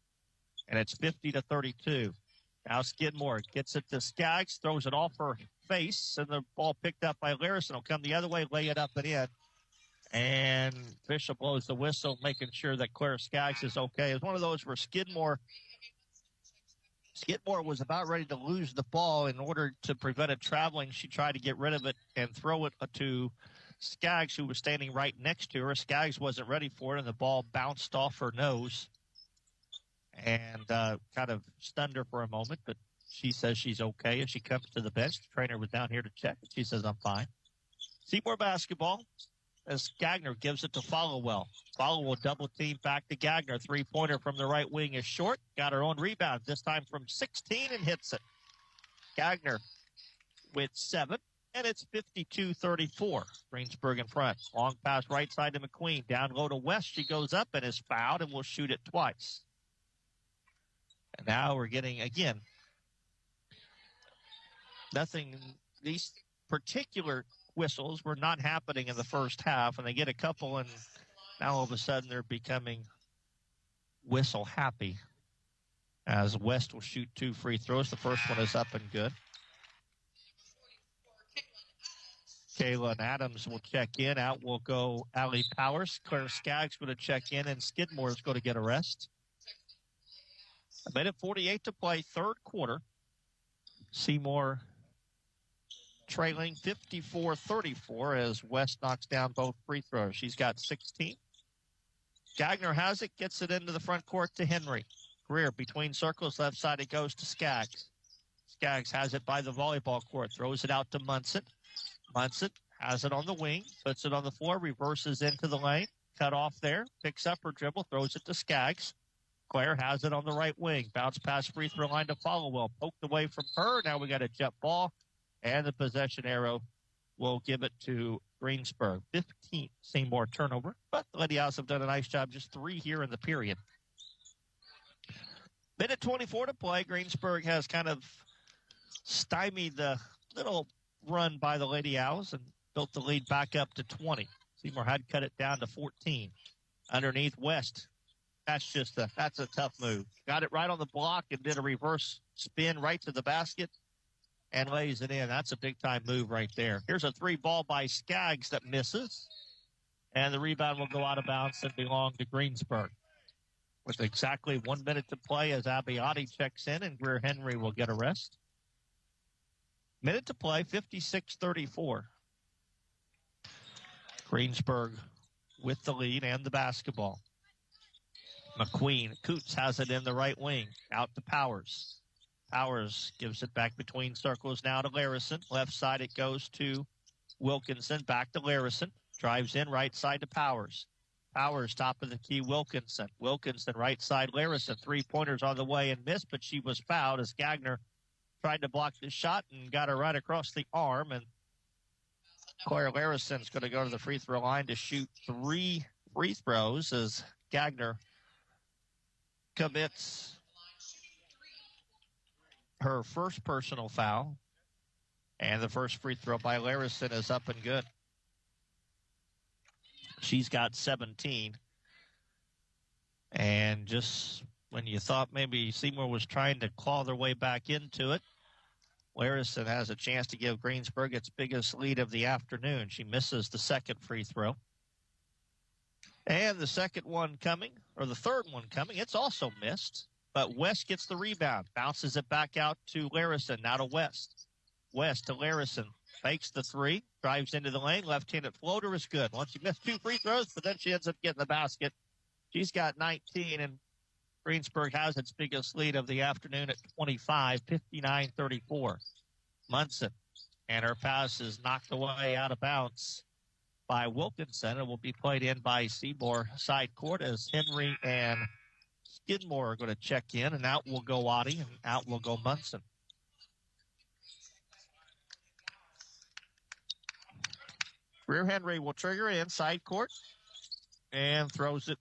And it's 50-32. Now Skidmore gets it to Skaggs, throws it off her face, and the ball picked up by Larison. Will come the other way, lay it up and in. And Fisher blows the whistle, making sure that Claire Skaggs is okay. It's one of those where Skidmore was about ready to lose the ball. In order to prevent it traveling, she tried to get rid of it and throw it to Skaggs, who was standing right next to her. Skaggs wasn't ready for it, and the ball bounced off her nose and kind of stunned her for a moment, but she says she's okay as she comes to the bench. The trainer was down here to check. She says, I'm fine. Seymour basketball as Gagner gives it to Followell. Followell double team back to Gagner. 3-pointer from the right wing is short. Got her own rebound, this time from 16, and hits it. Gagner with 7, and it's 52-34. Greensburg in front. Long pass right side to McQueen. Down low to West. She goes up and is fouled and will shoot it twice. And now we're getting, again, nothing. These particular whistles were not happening in the first half, and they get a couple, and now all of a sudden they're becoming whistle happy as West will shoot 2 free throws. The first one is up and good. Kayla Adams will check in. Out will go Allie Powers. Claire Skaggs going to check in, and Skidmore is going to get a rest. A minute 48 to play, third quarter. Seymour trailing 54-34 as West knocks down both free throws. She's got 16. Gagner has it, gets it into the front court to Henry. Greer between circles, left side it goes to Skaggs. Skaggs has it by the volleyball court, throws it out to Munson. Munson has it on the wing, puts it on the floor, reverses into the lane, cut off there, picks up her dribble, throws it to Skaggs. Claire has it on the right wing, bounce pass free throw line to Followell, poked away from her. Now we got a jet ball, and the possession arrow will give it to Greensburg. 15th Seymour turnover, but the Lady Owls have done a nice job, just 3 here in the period. Minute 24 to play. Greensburg has kind of stymied the little run by the Lady Owls and built the lead back up to 20. Seymour had cut it down to 14. Underneath West. That's a tough move. Got it right on the block and did a reverse spin right to the basket and lays it in. That's a big-time move right there. Here's a 3 ball by Skaggs that misses, and the rebound will go out of bounds and belong to Greensburg. With exactly 1 minute to play as Abiotti checks in, and Greer Henry will get a rest. Minute to play, 56-34. Greensburg with the lead and the basketball. McQueen, Coots has it in the right wing, out to Powers. Powers gives it back between circles now to Larison. Left side it goes to Wilkinson, back to Larison. Drives in right side to Powers. Powers top of the key, Wilkinson. Wilkinson right side, Larison. 3-pointers on the way and missed, but she was fouled as Gagner tried to block the shot and got her right across the arm. And Claire Larison's going to go to the free throw line to shoot 3 free throws as Gagner commits her first personal foul. And the first free throw by Larison is up and good. She's got 17. And just when you thought maybe Seymour was trying to claw their way back into it, Larison has a chance to give Greensburg its biggest lead of the afternoon. She misses the second free throw. And the second one coming, or the third one coming, it's also missed. But West gets the rebound, bounces it back out to Larison, now to West. West to Larison, fakes the 3, drives into the lane, left-handed floater is good. Once she missed 2 free throws, but then she ends up getting the basket. She's got 19, and Greensburg has its biggest lead of the afternoon at 25, 59-34. Munson, and her pass is knocked away out of bounds by Wilkinson. It will be played in by Seymour side court as Henry and Skidmore are going to check in, and out will go Oddie, and out will go Munson. Greer Henry will trigger in side court and throws it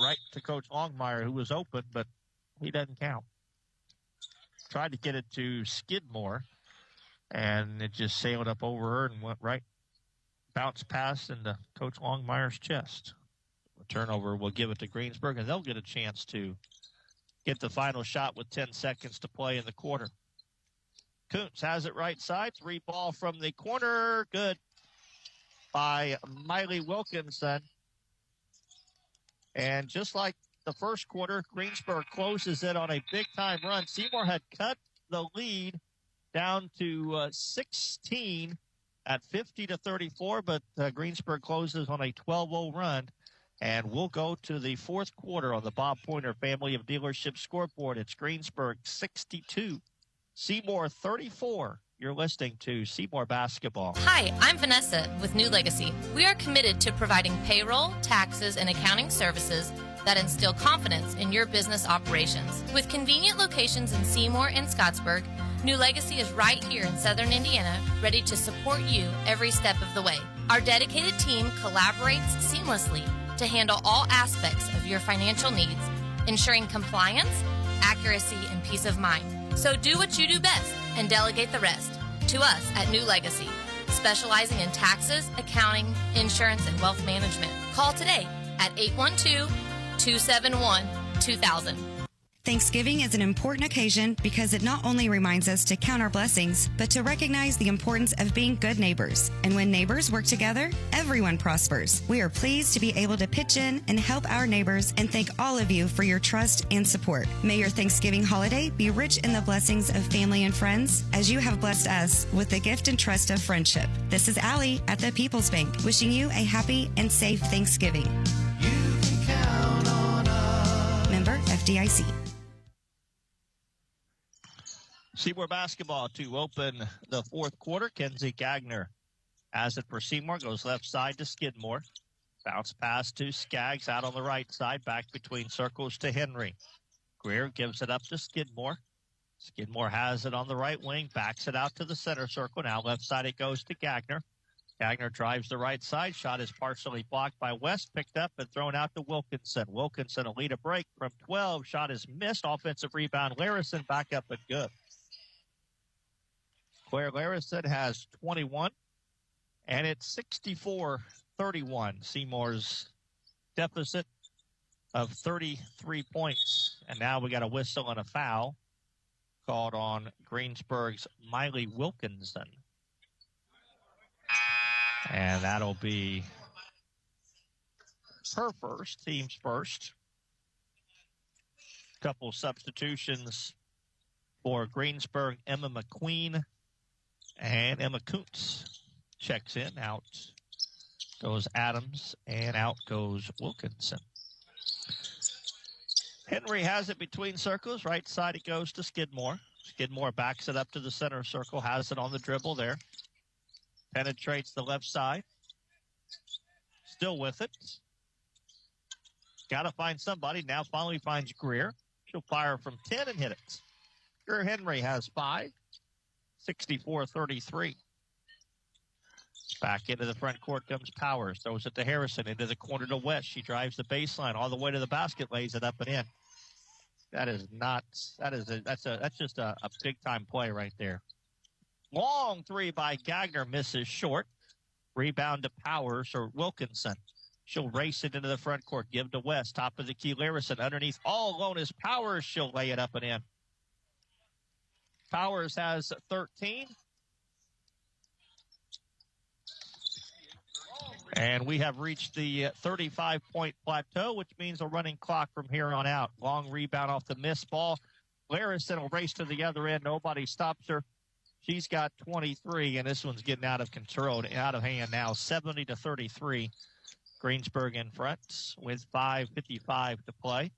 right to Coach Longmire, who was open, but he doesn't count. Tried to get it to Skidmore, and it just sailed up over her and went right, bounced past into Coach Longmire's chest. The turnover will give it to Greensburg, and they'll get a chance to get the final shot with 10 seconds to play in the quarter. Kuntz has it right side. 3 ball from the corner. Good by Miley Wilkinson. And just like the first quarter, Greensburg closes it on a big-time run. Seymour had cut the lead down to 16 at 50-34, but Greensburg closes on a 12-0 run. And we'll go to the fourth quarter on the Bob Pointer Family of Dealership scoreboard. It's Greensburg 62, Seymour 34. You're listening to Seymour Basketball. Hi, I'm Vanessa with New Legacy. We are committed to providing payroll, taxes, and accounting services that instill confidence in your business operations. With convenient locations in Seymour and Scottsburg, New Legacy is right here in Southern Indiana, ready to support you every step of the way. Our dedicated team collaborates seamlessly to handle all aspects of your financial needs, ensuring compliance, accuracy, and peace of mind. So do what you do best and delegate the rest. to us at New Legacy, specializing in taxes, accounting, insurance, and wealth management. Call today at 812-271-2000. Thanksgiving is an important occasion because it not only reminds us to count our blessings, but to recognize the importance of being good neighbors. And when neighbors work together, everyone prospers. We are pleased to be able to pitch in and help our neighbors and thank all of you for your trust and support. May your Thanksgiving holiday be rich in the blessings of family and friends as you have blessed us with the gift and trust of friendship. This is Allie at the People's Bank, wishing you a happy and safe Thanksgiving. You can count on us. Member FDIC. Seymour basketball to open the fourth quarter. Kenzie Gagner has it for Seymour. Goes left side to Skidmore. Bounce pass to Skaggs out on the right side. Back between circles to Henry. Greer gives it up to Skidmore. Skidmore has it on the right wing. Backs it out to the center circle. Now left side it goes to Gagner. Gagner drives the right side. Shot is partially blocked by West. Picked up and thrown out to Wilkinson. Wilkinson will lead a break from 12. Shot is missed. Offensive rebound. Larison back up and good. Claire Larison has 21, and it's 64-31. Seymour's deficit of 33 points. And now we got a whistle and a foul called on Greensburg's Miley Wilkinson. And that'll be her first, team's first. Couple substitutions for Greensburg. Emma McQueen and Emma Kuntz checks in. Out goes Adams, and out goes Wilkinson. Henry has it between circles. Right side it goes to Skidmore. Skidmore backs it up to the center circle. Has it on the dribble there. Penetrates the left side. Still with it. Got to find somebody. Now finally finds Greer. She'll fire from 10 and hit it. Greer Henry has 5. 64-33. Back into the front court comes Powers. Throws it to Harrison into the corner to West. She drives the baseline all the way to the basket, lays it up and in. That's just a big time play right there. Long three by Gagner, misses short. Rebound to Powers or Wilkinson. She'll race it into the front court. Give to West. Top of the key, Larison. Underneath, all alone is Powers. She'll lay it up and in. Powers has 13. And we have reached the 35-point plateau, which means a running clock from here on out. Long rebound off the missed ball. Larison will race to the other end. Nobody stops her. She's got 23, and this one's getting out of control, out of hand now. 70-33. Greensburg in front with 5:55 to play.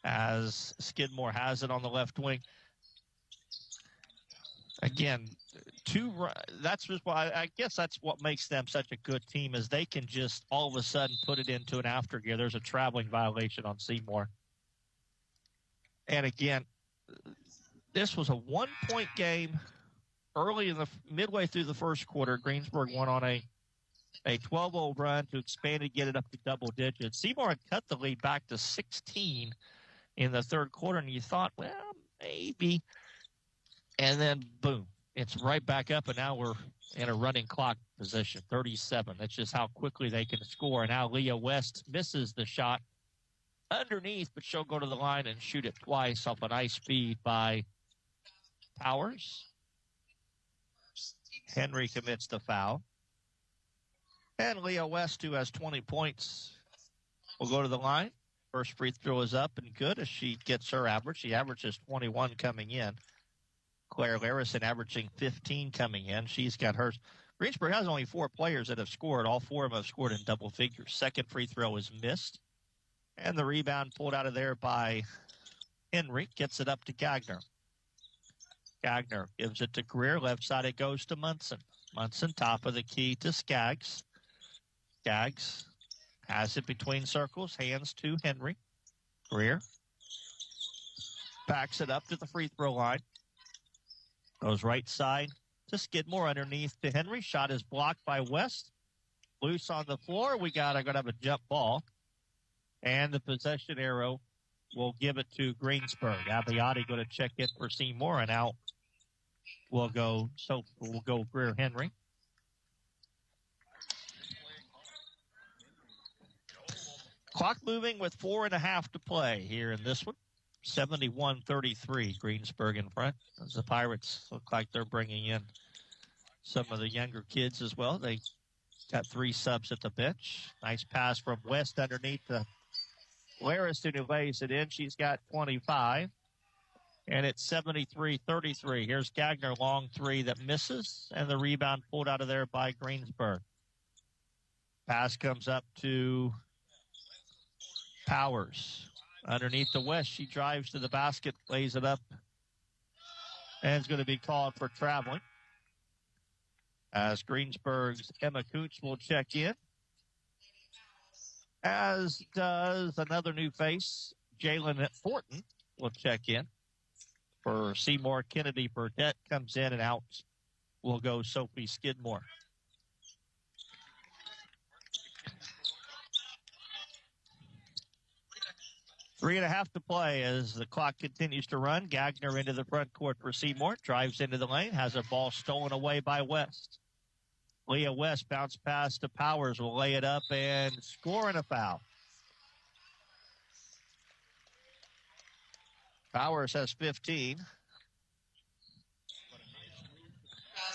As Skidmore has it on the left wing. Again, that's just why I guess that's what makes them such a good team, is they can just all of a sudden put it into an aftergear. There's a traveling violation on Seymour. And again, this was a 1-point game early in the midway through the first quarter. Greensburg went on a 12-0 run to expand and get it up to double digits. Seymour had cut the lead back to 16 in the third quarter, and you thought, well, maybe. And then, boom, it's right back up, and now we're in a running clock position, 37. That's just how quickly they can score. And now Leah West misses the shot underneath, but she'll go to the line and shoot it twice off a nice feed by Powers. Henry commits the foul. And Leah West, who has 20 points, will go to the line. First free throw is up and good as she gets her average. She averages 21 coming in. Claire Larison averaging 15 coming in. She's got hers. Greensburg has only 4 players that have scored. All 4 of them have scored in double figures. Second free throw is missed. And the rebound pulled out of there by Henry. Gets it up to Gagner. Gagner gives it to Greer. Left side it goes to Munson. Munson top of the key to Skaggs. Skaggs has it between circles. Hands to Henry. Greer backs it up to the free throw line. Goes right side to Skidmore, underneath to Henry. Shot is blocked by West. Loose on the floor. I'm going to have a jump ball. And the possession arrow will give it to Greensburg. Abiotti going to check in for Seymour, and out will go Greer Henry. Clock moving with 4.5 to play here in this one. 71-33, Greensburg in front. As the Pirates look like they're bringing in some of the younger kids as well. They got 3 subs at the bench. Nice pass from West underneath the Larison, who lays it in. She's got 25. And it's 73-33. Here's Gagner, long 3 that misses, and the rebound pulled out of there by Greensburg. Pass comes up to Powers. Underneath the West, she drives to the basket, lays it up, and it's going to be called for traveling. As Greensburg's Emma Coots will check in, as does another new face, Jalen Fortin will check in. For Seymour, Kennedy Burdette comes in, and out will go Sophie Skidmore. Three and a half to play as the clock continues to run. Gagner into the front court for Seymour. Drives into the lane. Has a ball stolen away by West. Leah West bounce pass to Powers. Will lay it up and score in a foul. Powers has 15.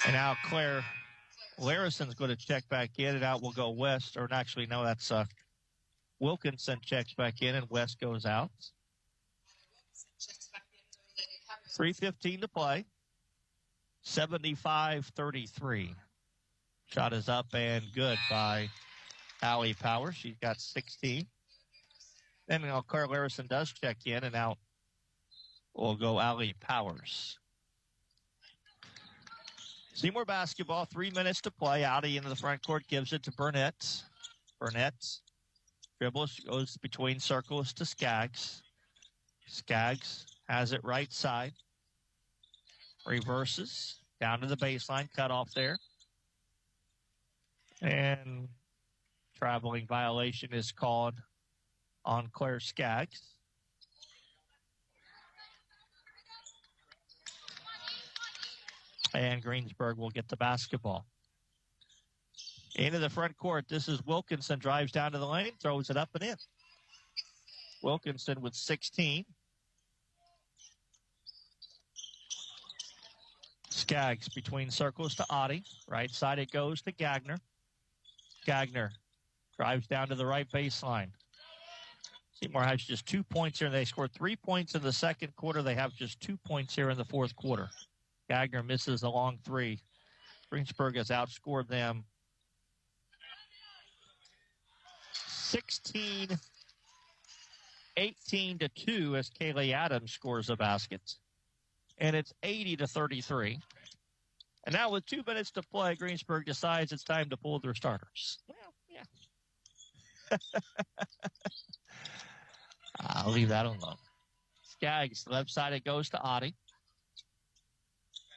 And now Claire Larison's going to check back in, and out will go West. Or actually, no, that's Wilkinson checks back in, and West goes out. 3:15 to play. 75-33. Shot is up and good by Allie Powers. She's got 16. Then Claire Larison does check in, and out will go Allie Powers. Seymour basketball, 3 minutes to play. Audi into the front court, gives it to Burnett. Burnett dribbles, goes between circles to Skaggs. Skaggs has it right side. Reverses down to the baseline, cut off there. And traveling violation is called on Claire Skaggs. And Greensburg will get the basketball. Into the front court, this is Wilkinson, drives down to the lane, throws it up and in. Wilkinson with 16. Skaggs between circles to Audi. Right side it goes to Gagner. Gagner drives down to the right baseline. Seymour has just 2 points here. They scored 3 points in the second quarter. They have just 2 points here in the fourth quarter. Gagner misses a long 3. Greensburg has outscored them 16-18 to 2 as Kaylee Adams scores a basket. And it's 80-33. And now with 2 minutes to play, Greensburg decides it's time to pull their starters. Well, yeah. I'll leave that alone. Skaggs, left side it goes to Audi.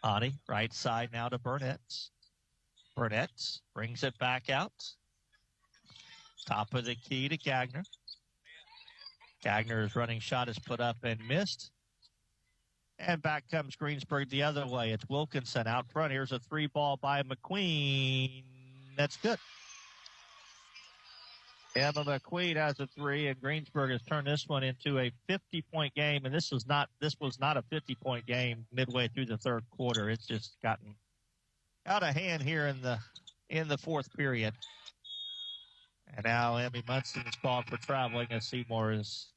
Audi, right side now to Burnett. Burnett brings it back out. Top of the key to Gagner. Gagner's running shot is put up and missed. And back comes Greensburg the other way. It's Wilkinson out front. Here's a 3-ball by McQueen. That's good. Emma McQueen has a 3, and Greensburg has turned this one into a 50-point game. And this was not a 50-point game midway through the third quarter. It's just gotten out of hand here in the fourth period. And now Emmy Munson is called for traveling as Seymour is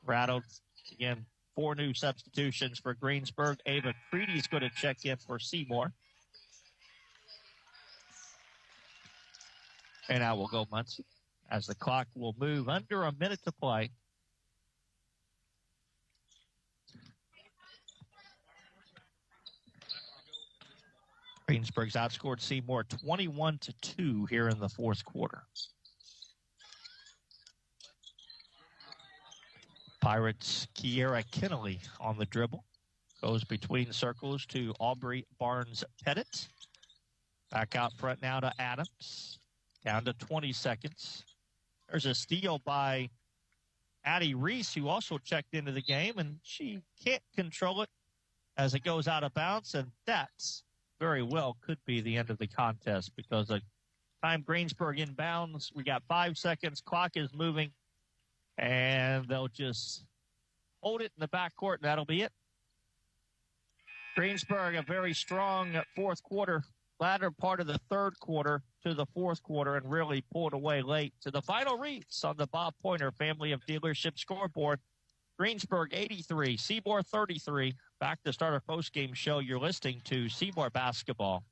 rattled. Again, 4 new substitutions for Greensburg. Ava Creedy is going to check in for Seymour. And now we'll go Munson as the clock will move under a minute to play. Greensburg's outscored Seymour 21-2 here in the fourth quarter. Pirates' Kiera Kennelly on the dribble. Goes between circles to Aubrey Barnes-Pettit. Back out front now to Adams. Down to 20 seconds. There's a steal by Addie Reese, who also checked into the game, and she can't control it as it goes out of bounds, and that's very well could be the end of the contest because the time Greensburg inbounds, we got 5 seconds, clock is moving, and they'll just hold it in the backcourt, and that'll be it. Greensburg, a very strong fourth quarter, latter part of the third quarter to the fourth quarter, and really pulled away late. To the final reads on the Bob Pointer Family of Dealership scoreboard, Greensburg 83, Seymour 33. Back to start our postgame show. You're listening to Seymour Basketball.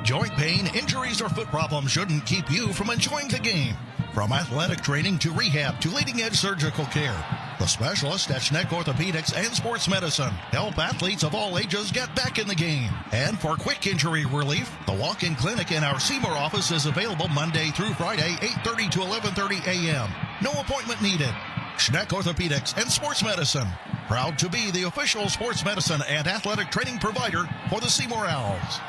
Joint pain, injuries, or foot problems shouldn't keep you from enjoying the game. From athletic training to rehab to leading-edge surgical care, the specialists at Schneck Orthopedics and Sports Medicine help athletes of all ages get back in the game. And for quick injury relief, the walk-in clinic in our Seymour office is available Monday through Friday, 8:30 to 11:30 a.m. No appointment needed. Schneck Orthopedics and Sports Medicine, proud to be the official sports medicine and athletic training provider for the Seymour Owls.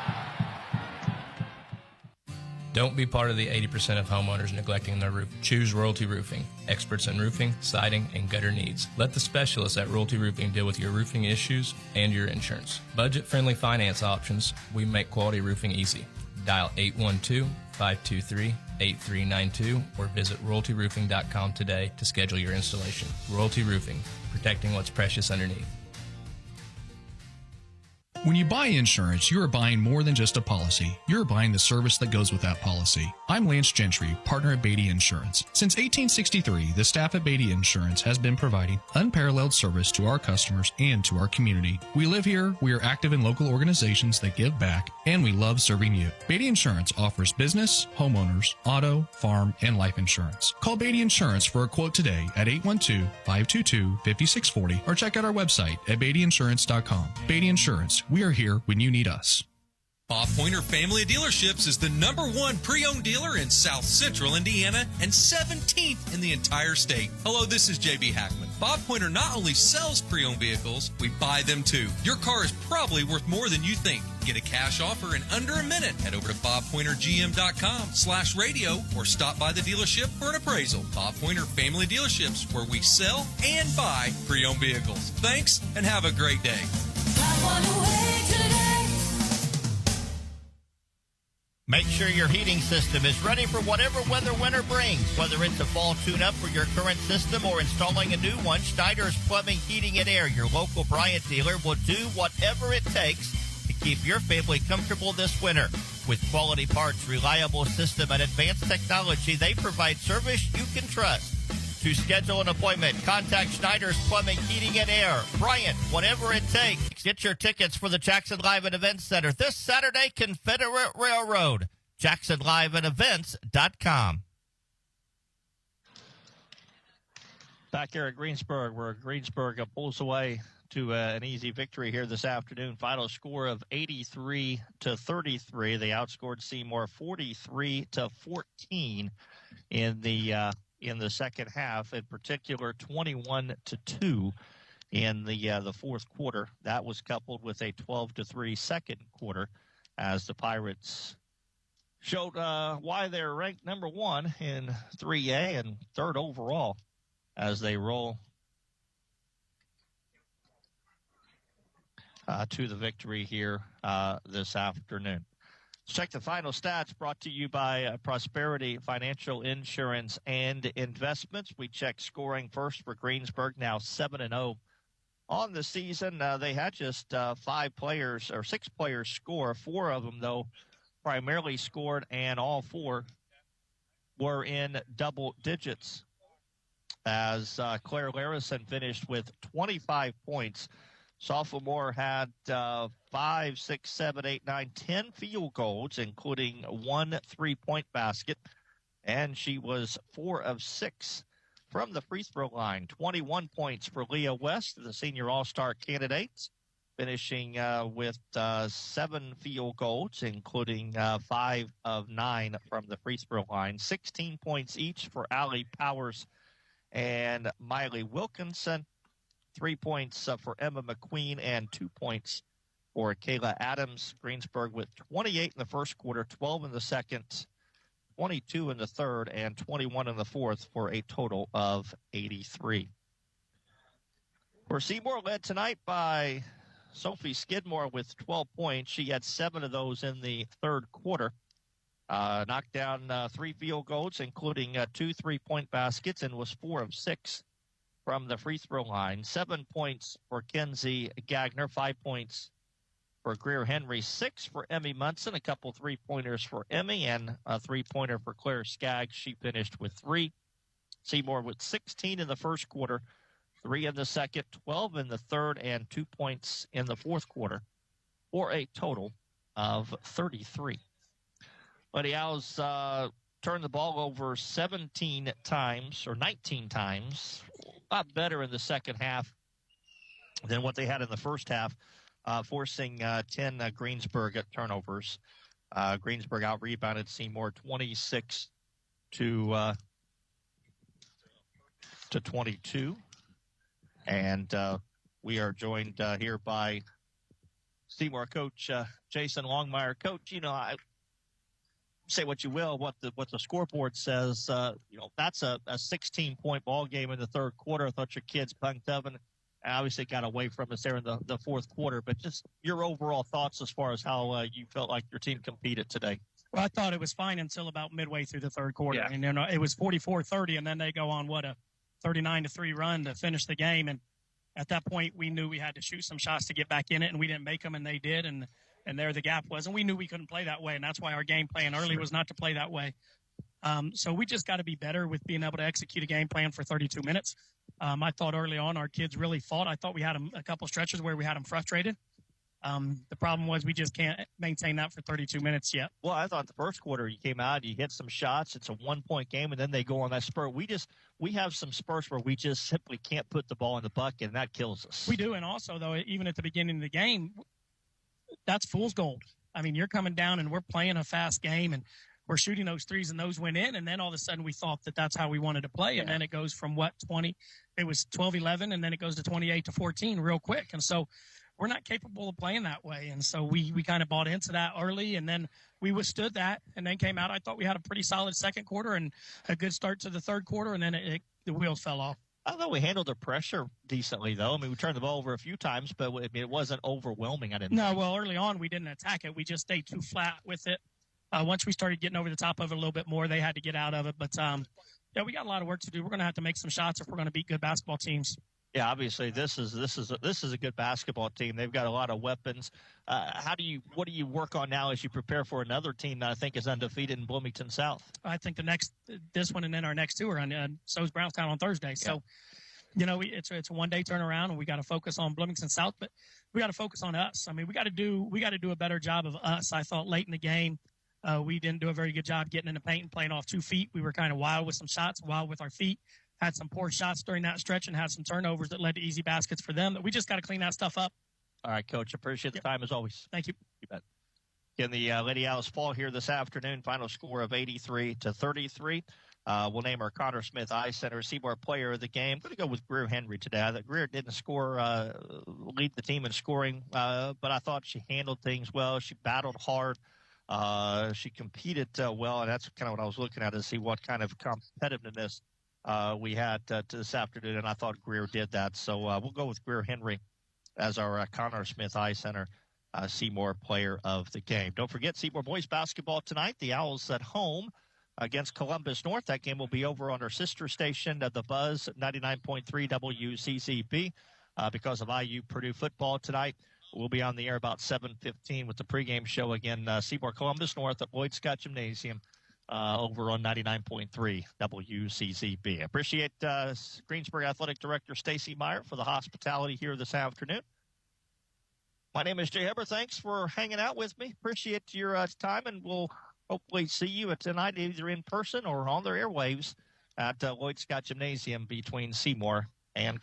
Don't be part of the 80% of homeowners neglecting their roof. Choose Royalty Roofing, experts in roofing, siding, and gutter needs. Let the specialists at Royalty Roofing deal with your roofing issues and your insurance. Budget-friendly finance options. We make quality roofing easy. Dial 812-523-8392 or visit royaltyroofing.com today to schedule your installation. Royalty Roofing, protecting what's precious underneath. When you buy insurance, you are buying more than just a policy. You're buying the service that goes with that policy. I'm Lance Gentry, partner at Beatty Insurance. Since 1863, the staff at Beatty Insurance has been providing unparalleled service to our customers and to our community. We live here, we are active in local organizations that give back, and we love serving you. Beatty Insurance offers business, homeowners, auto, farm, and life insurance. Call Beatty Insurance for a quote today at 812-522-5640 or check out our website at beattyinsurance.com. Beatty Insurance. We are here when you need us. Bob Pointer Family of Dealerships is the #1 pre-owned dealer in South Central Indiana and 17th in the entire state. Hello, this is JB Hackman. Bob Pointer not only sells pre-owned vehicles, we buy them too. Your car is probably worth more than you think. Get a cash offer in under a minute. Head over to bobpointergm.com/radio or stop by the dealership for an appraisal. Bob Pointer Family Dealerships, where we sell and buy pre-owned vehicles. Thanks and have a great day. Make sure your heating system is ready for whatever weather winter brings. Whether it's a fall tune-up for your current system or installing a new one, Schneider's Plumbing, Heating, and Air, your local Bryant dealer, will do whatever it takes to keep your family comfortable this winter. With quality parts, reliable system, and advanced technology, they provide service you can trust. To schedule an appointment, contact Schneider's Plumbing, Heating, and Air. Bryant, whatever it takes. Get your tickets for the Jackson Live and Events Center this Saturday, Confederate Railroad. JacksonLiveandEvents.com. Back here at Greensburg, where Greensburg pulls away to an easy victory here this afternoon. Final score of 83-33. They outscored Seymour 43-14 in the second half, in particular 21-2 in the fourth quarter. That was coupled with a 12-3 second quarter as the Pirates showed why they're ranked #1 in 3A and third overall as they roll to the victory here this afternoon. Let's check the final stats brought to you by Prosperity Financial Insurance and Investments. We check scoring first for Greensburg, now 7-0 on the season. They had just 6 players score. 4 of them, though, primarily scored, and all 4 were in double digits as Claire Larison finished with 25 points. Sophomore had 5, 6, 7, 8, 9, 10 field goals, including 1 3-point basket. And she was 4 of 6 from the free throw line. 21 points for Leah West, the senior all-star candidates, finishing with 7 field goals, including 5 of 9 from the free throw line. 16 points each for Allie Powers and Miley Wilkinson. 3 points for Emma McQueen and 2 points for Kayla Adams. Greensburg with 28 in the first quarter, 12 in the second, 22 in the third, and 21 in the fourth for a total of 83. For Seymour, led tonight by Sophie Skidmore with 12 points. She had 7 of those in the third quarter. Knocked down 3 field goals, including 2 3-point baskets, and was 4 of 6 from the free throw line. 7 points for Kenzie Gagner, 5 points for Greer Henry, 6 for Emmy Munson, a couple 3-pointers for Emmy, and a 3-pointer for Claire Skaggs. She finished with 3. Seymour with 16 in the first quarter, 3 in the second, 12 in the third, and 2 points in the fourth quarter, for a total of 33. Lady Owls turned the ball over 17 times, or 19 times. A lot better in the second half than what they had in the first half, forcing 10 Greensburg turnovers. Greensburg out-rebounded Seymour 26 to 22. And we are joined here by Seymour coach Jason Longmire. Coach, I say what you will, what the scoreboard says. That's a 16-point ball game in the third quarter. I thought your kids punked up and obviously got away from us there in the fourth quarter. But just your overall thoughts as far as how you felt like your team competed today. Well, I thought it was fine until about midway through the third quarter. Yeah. And then it was 44-30, and then they go on a 39-3 run to finish the game. And at that point, we knew we had to shoot some shots to get back in it, and we didn't make them, and they did. And there the gap was. And we knew we couldn't play that way, and that's why our game plan early was not to play that way. So we just got to be better with being able to execute a game plan for 32 minutes. I thought early on our kids really fought. I thought we had a couple stretches where we had them frustrated. The problem was we just can't maintain that for 32 minutes yet. Well, I thought the first quarter you came out, you hit some shots. It's a 1-point game, and then they go on that spurt. We have some spurts where we just simply can't put the ball in the bucket, and that kills us. We do, and also, though, even at the beginning of the game, that's fool's gold. I mean, you're coming down, and we're playing a fast game, and we're shooting those threes, and those went in, and then all of a sudden we thought that that's how we wanted to play, and then it goes from 20, it was 12-11, and then it goes to 28-14 real quick, and so we're not capable of playing that way, and so we kind of bought into that early, and then we withstood that, and then came out. I thought we had a pretty solid second quarter and a good start to the third quarter, and then the wheels fell off. I thought we handled the pressure decently, though. I mean, we turned the ball over a few times, but it wasn't overwhelming. Well, early on we didn't attack it. We just stayed too flat with it. Once we started getting over the top of it a little bit more, they had to get out of it. But, we got a lot of work to do. We're going to have to make some shots if we're going to beat good basketball teams. Yeah, obviously this is a good basketball team. They've got a lot of weapons. What do you work on now as you prepare for another team that I think is undefeated in Bloomington South? I think this one and then our next two are on. So's Brownstown on Thursday. So, it's a one-day turnaround, and we got to focus on Bloomington South, but we got to focus on us. I mean, we got to do a better job of us. I thought late in the game we didn't do a very good job getting in the paint and playing off 2 feet. We were kind of wild with some shots, wild with our feet. Had some poor shots during that stretch and had some turnovers that led to easy baskets for them. But we just got to clean that stuff up. All right, Coach. Appreciate the time as always. Thank you. You bet. Again, the Lady Owls fall here this afternoon. Final score of 83-33. We'll name our Connor Smith Eye Center Seymour Player of the Game. I'm going to go with Greer Henry today. I thought Greer didn't lead the team in scoring, but I thought she handled things well. She battled hard. She competed well, and that's kind of what I was looking at to see what kind of competitiveness we had this afternoon, and I thought Greer did that. So we'll go with Greer Henry as our Connor Smith Eye Center Seymour Player of the Game. Don't forget Seymour boys basketball tonight. The Owls at home against Columbus North. That game will be over on our sister station, The Buzz, 99.3 WCCB. Because of IU Purdue football tonight, we'll be on the air about 7:15 with the pregame show again. Seymour Columbus North at Lloyd Scott Gymnasium. Over on 99.3 WCCB. Appreciate Greensburg Athletic Director Stacy Meyer for the hospitality here this afternoon. My name is Jay Heber. Thanks for hanging out with me. Appreciate your time, and we'll hopefully see you tonight either in person or on their airwaves at Lloyd Scott Gymnasium between Seymour and